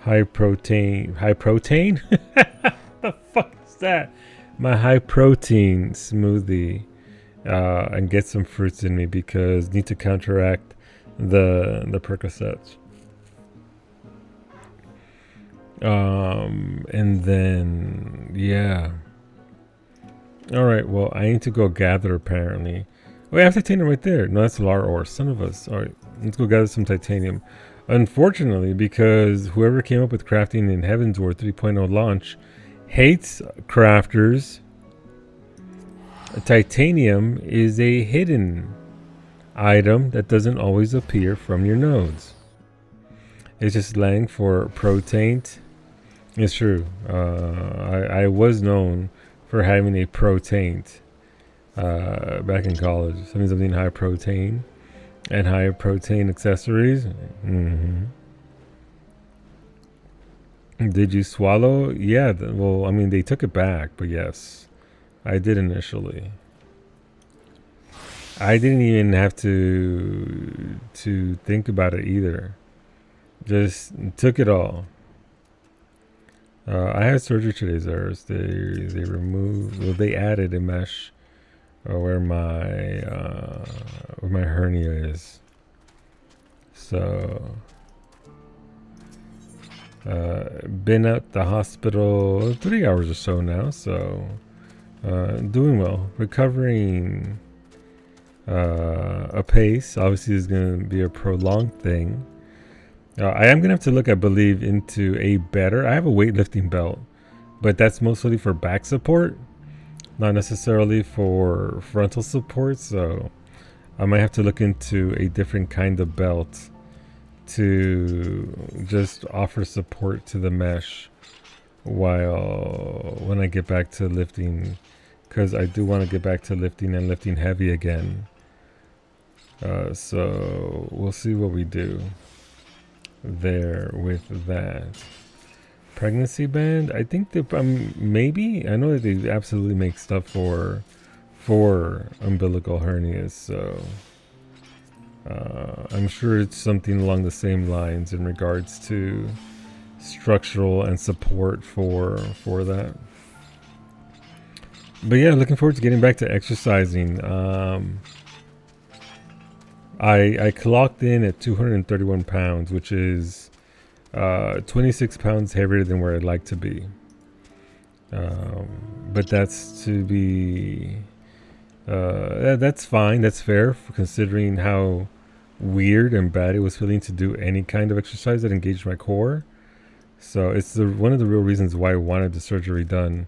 S1: high protein. The fuck is that? My high protein smoothie and get some fruits in me because need to counteract the Percocets. And then yeah. All right. Well, I need to go gather apparently. Oh, I have titanium right there. No, that's Lar ore. Son of us. All right, let's go gather some titanium. Unfortunately, because whoever came up with crafting in Heavensward 3.0 launch hates crafters, titanium is a hidden item that doesn't always appear from your nodes. It's just slang for protaint. It's true. I was known for having a protaint back in college. Something high protein and high protein accessories. Did you swallow? Yeah. Well, I mean, they took it back, but yes, I did initially. I didn't even have to think about it either. Just took it all. I had surgery today, Zers. They removed, well, they added a mesh where my hernia is. So been at the hospital 3 hours or so now. So doing well, recovering apace. Obviously, is going to be a prolonged thing. I am going to have to look, I believe, into a better... I have a weightlifting belt, but that's mostly for back support, not necessarily for frontal support. So I might have to look into a different kind of belt to just offer support to the mesh when I get back to lifting, because I do want to get back to lifting and lifting heavy again. So we'll see what we do there with that. Pregnancy band, I think that maybe, I know that they absolutely make stuff for umbilical hernias, so I'm sure it's something along the same lines in regards to structural and support for that. But yeah, looking forward to getting back to exercising. I clocked in at 231 pounds, which is 26 pounds heavier than where I'd like to be. But that's to be... that's fine. That's fair, considering how weird and bad it was feeling to do any kind of exercise that engaged my core. So it's one of the real reasons why I wanted the surgery done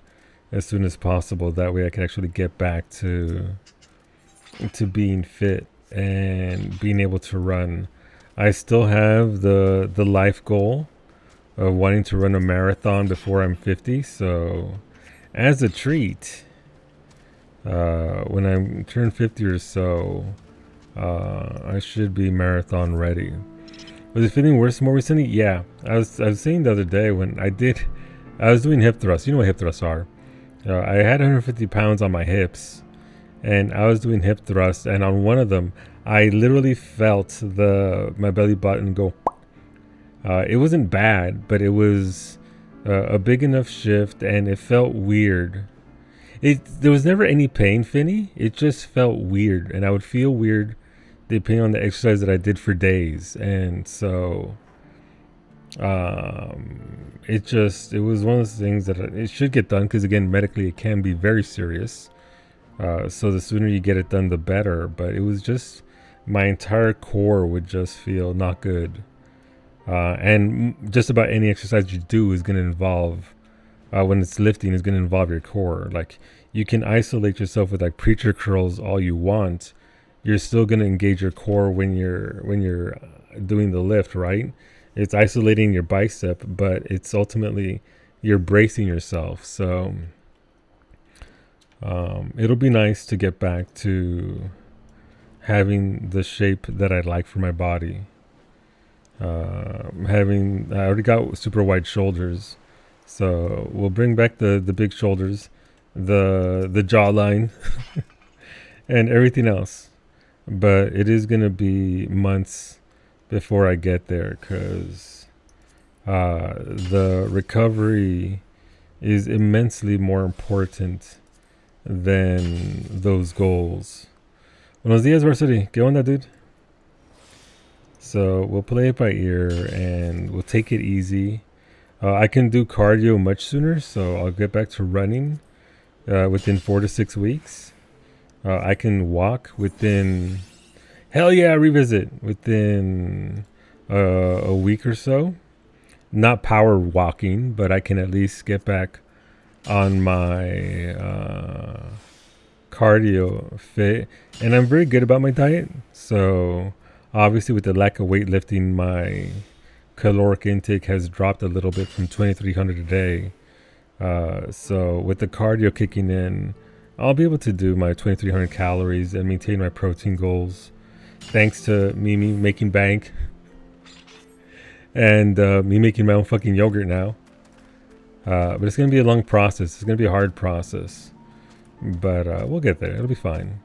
S1: as soon as possible. That way I can actually get back to being fit and being able to run. I still have the life goal of wanting to run a marathon before I'm 50. So as a treat, when I turn 50 or so, I should be marathon ready. Was it feeling worse more recently? Yeah, I was saying the other day when I was doing hip thrusts. You know what hip thrusts are? I had 150 pounds on my hips, and I was doing hip thrusts, and on one of them, I literally felt my belly button go. It wasn't bad, but it was a big enough shift, and it felt weird. There was never any pain, Finny. It just felt weird, and I would feel weird depending on the exercise that I did for days. And so it was one of those things that it should get done, because again, medically it can be very serious. So the sooner you get it done, the better. But it was just, my entire core would just feel not good. And just about any exercise you do is going to involve, when it's lifting, is going to involve your core. Like, you can isolate yourself with like preacher curls all you want. You're still going to engage your core when you're doing the lift, right? It's isolating your bicep, but it's ultimately, you're bracing yourself. So it'll be nice to get back to having the shape that I'd like for my body. I already got super wide shoulders, so we'll bring back the big shoulders, the jawline, and everything else. But it is going to be months before I get there, because the recovery is immensely more important than those goals. Buenos dias, Varsity. ¿Qué onda, dude? So we'll play it by ear and we'll take it easy. I can do cardio much sooner, so I'll get back to running within 4 to 6 weeks. I can walk within, hell yeah, revisit within a week or so. Not power walking, but I can at least get back on my cardio fit. And I'm very good about my diet. So obviously with the lack of weightlifting, my caloric intake has dropped a little bit from 2,300 a day. So with the cardio kicking in, I'll be able to do my 2,300 calories and maintain my protein goals. Thanks to me making bank. And me making my own fucking yogurt now. But it's going to be a long process. It's going to be a hard process. But we'll get there. It'll be fine.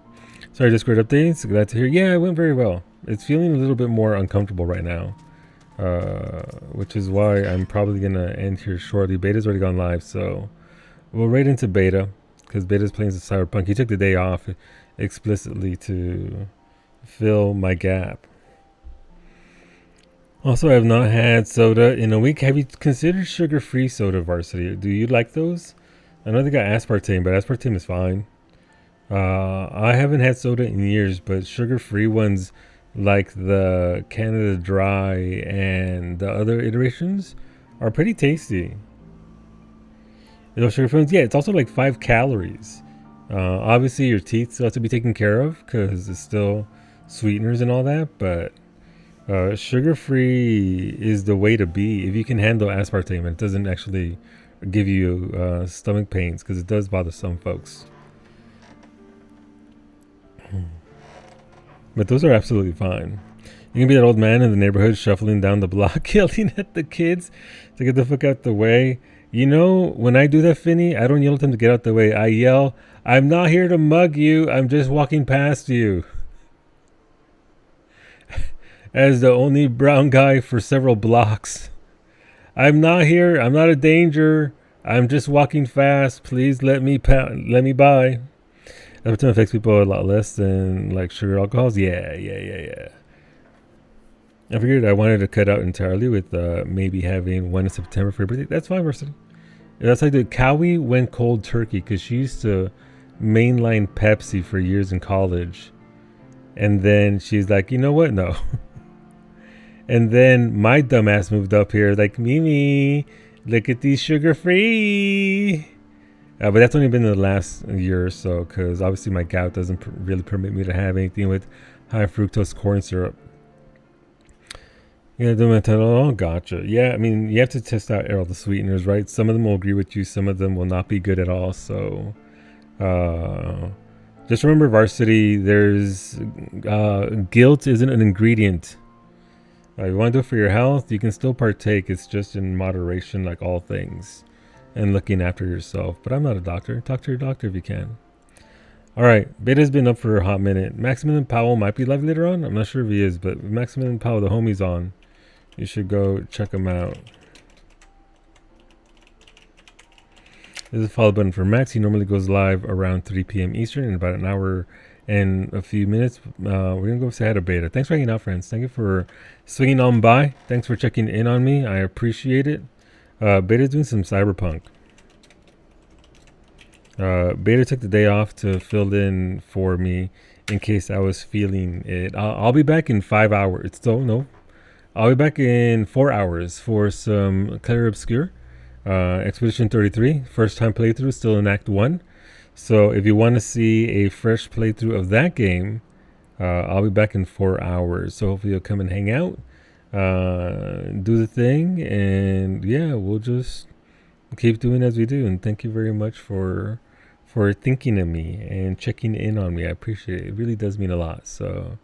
S1: Sorry, Discord updates. Glad to hear. Yeah, it went very well. It's feeling a little bit more uncomfortable right now. Which is why I'm probably going to end here shortly. Beta's already gone live. So we'll right into Beta. Because Beta's playing some Cyberpunk. He took the day off explicitly to fill my gap. Also, I have not had soda in a week. Have you considered sugar-free soda, Varsity? Do you like those? I know they got aspartame, but aspartame is fine. I haven't had soda in years, but sugar-free ones like the Canada Dry and the other iterations are pretty tasty. Those sugar-free ones, yeah, it's also like 5 calories. Obviously, your teeth still have to be taken care of because it's still sweeteners and all that, but sugar-free is the way to be if you can handle aspartame and it doesn't actually give you stomach pains, because it does bother some folks. But those are absolutely fine. You can be that old man in the neighborhood shuffling down the block yelling at the kids to get the fuck out the way. You know, when I do that, Finny, I don't yell at them to get out the way. I yell, I'm not here to mug you, I'm just walking past you. As the only brown guy for several blocks. I'm not here. I'm not a danger. I'm just walking fast. Please let me by. Aspartame affects people a lot less than like sugar alcohols. Yeah. I figured I wanted to cut out entirely with maybe having one in September for your birthday. That's fine, Varsity. That's like the Cowie went cold turkey because she used to mainline Pepsi for years in college. And then she's like, you know what? No. And then my dumbass moved up here like, Mimi, look at these sugar-free. But that's only been the last year or so because obviously my gout doesn't really permit me to have anything with high fructose corn syrup. Yeah, oh, gotcha. Yeah, I mean, you have to test out all the sweeteners, right? Some of them will agree with you. Some of them will not be good at all. So just remember, Varsity, there's guilt isn't an ingredient. If you want to do it for your health, you can still partake. It's just in moderation, like all things, and looking after yourself. But I'm not a doctor. Talk to your doctor if you can. All right, Beta's been up for a hot minute. Maximilian Powell might be live later on. I'm not sure if he is, but Maximilian Powell, the homie's on. You should go check him out. There's a follow button for Max. He normally goes live around 3 p.m. Eastern in about an hour and a few minutes. We're going to go say hi to Beta. Thanks for hanging out, friends. Thank you for swinging on by. Thanks for checking in on me. I appreciate it. Beta's doing some Cyberpunk. Beta took the day off to fill in for me in case I was feeling it. I'll be back in 5 hours. I'll be back in 4 hours for some Clair Obscur. Expedition 33. First time playthrough, still in Act 1. So if you want to see a fresh playthrough of that game, I'll be back in 4 hours. So hopefully you'll come and hang out, do the thing, and yeah, we'll just keep doing as we do. And thank you very much for thinking of me and checking in on me. I appreciate it. It really does mean a lot. So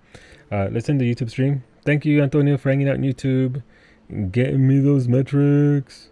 S1: let's end the YouTube stream. Thank you, Antonio, for hanging out on YouTube, getting me those metrics.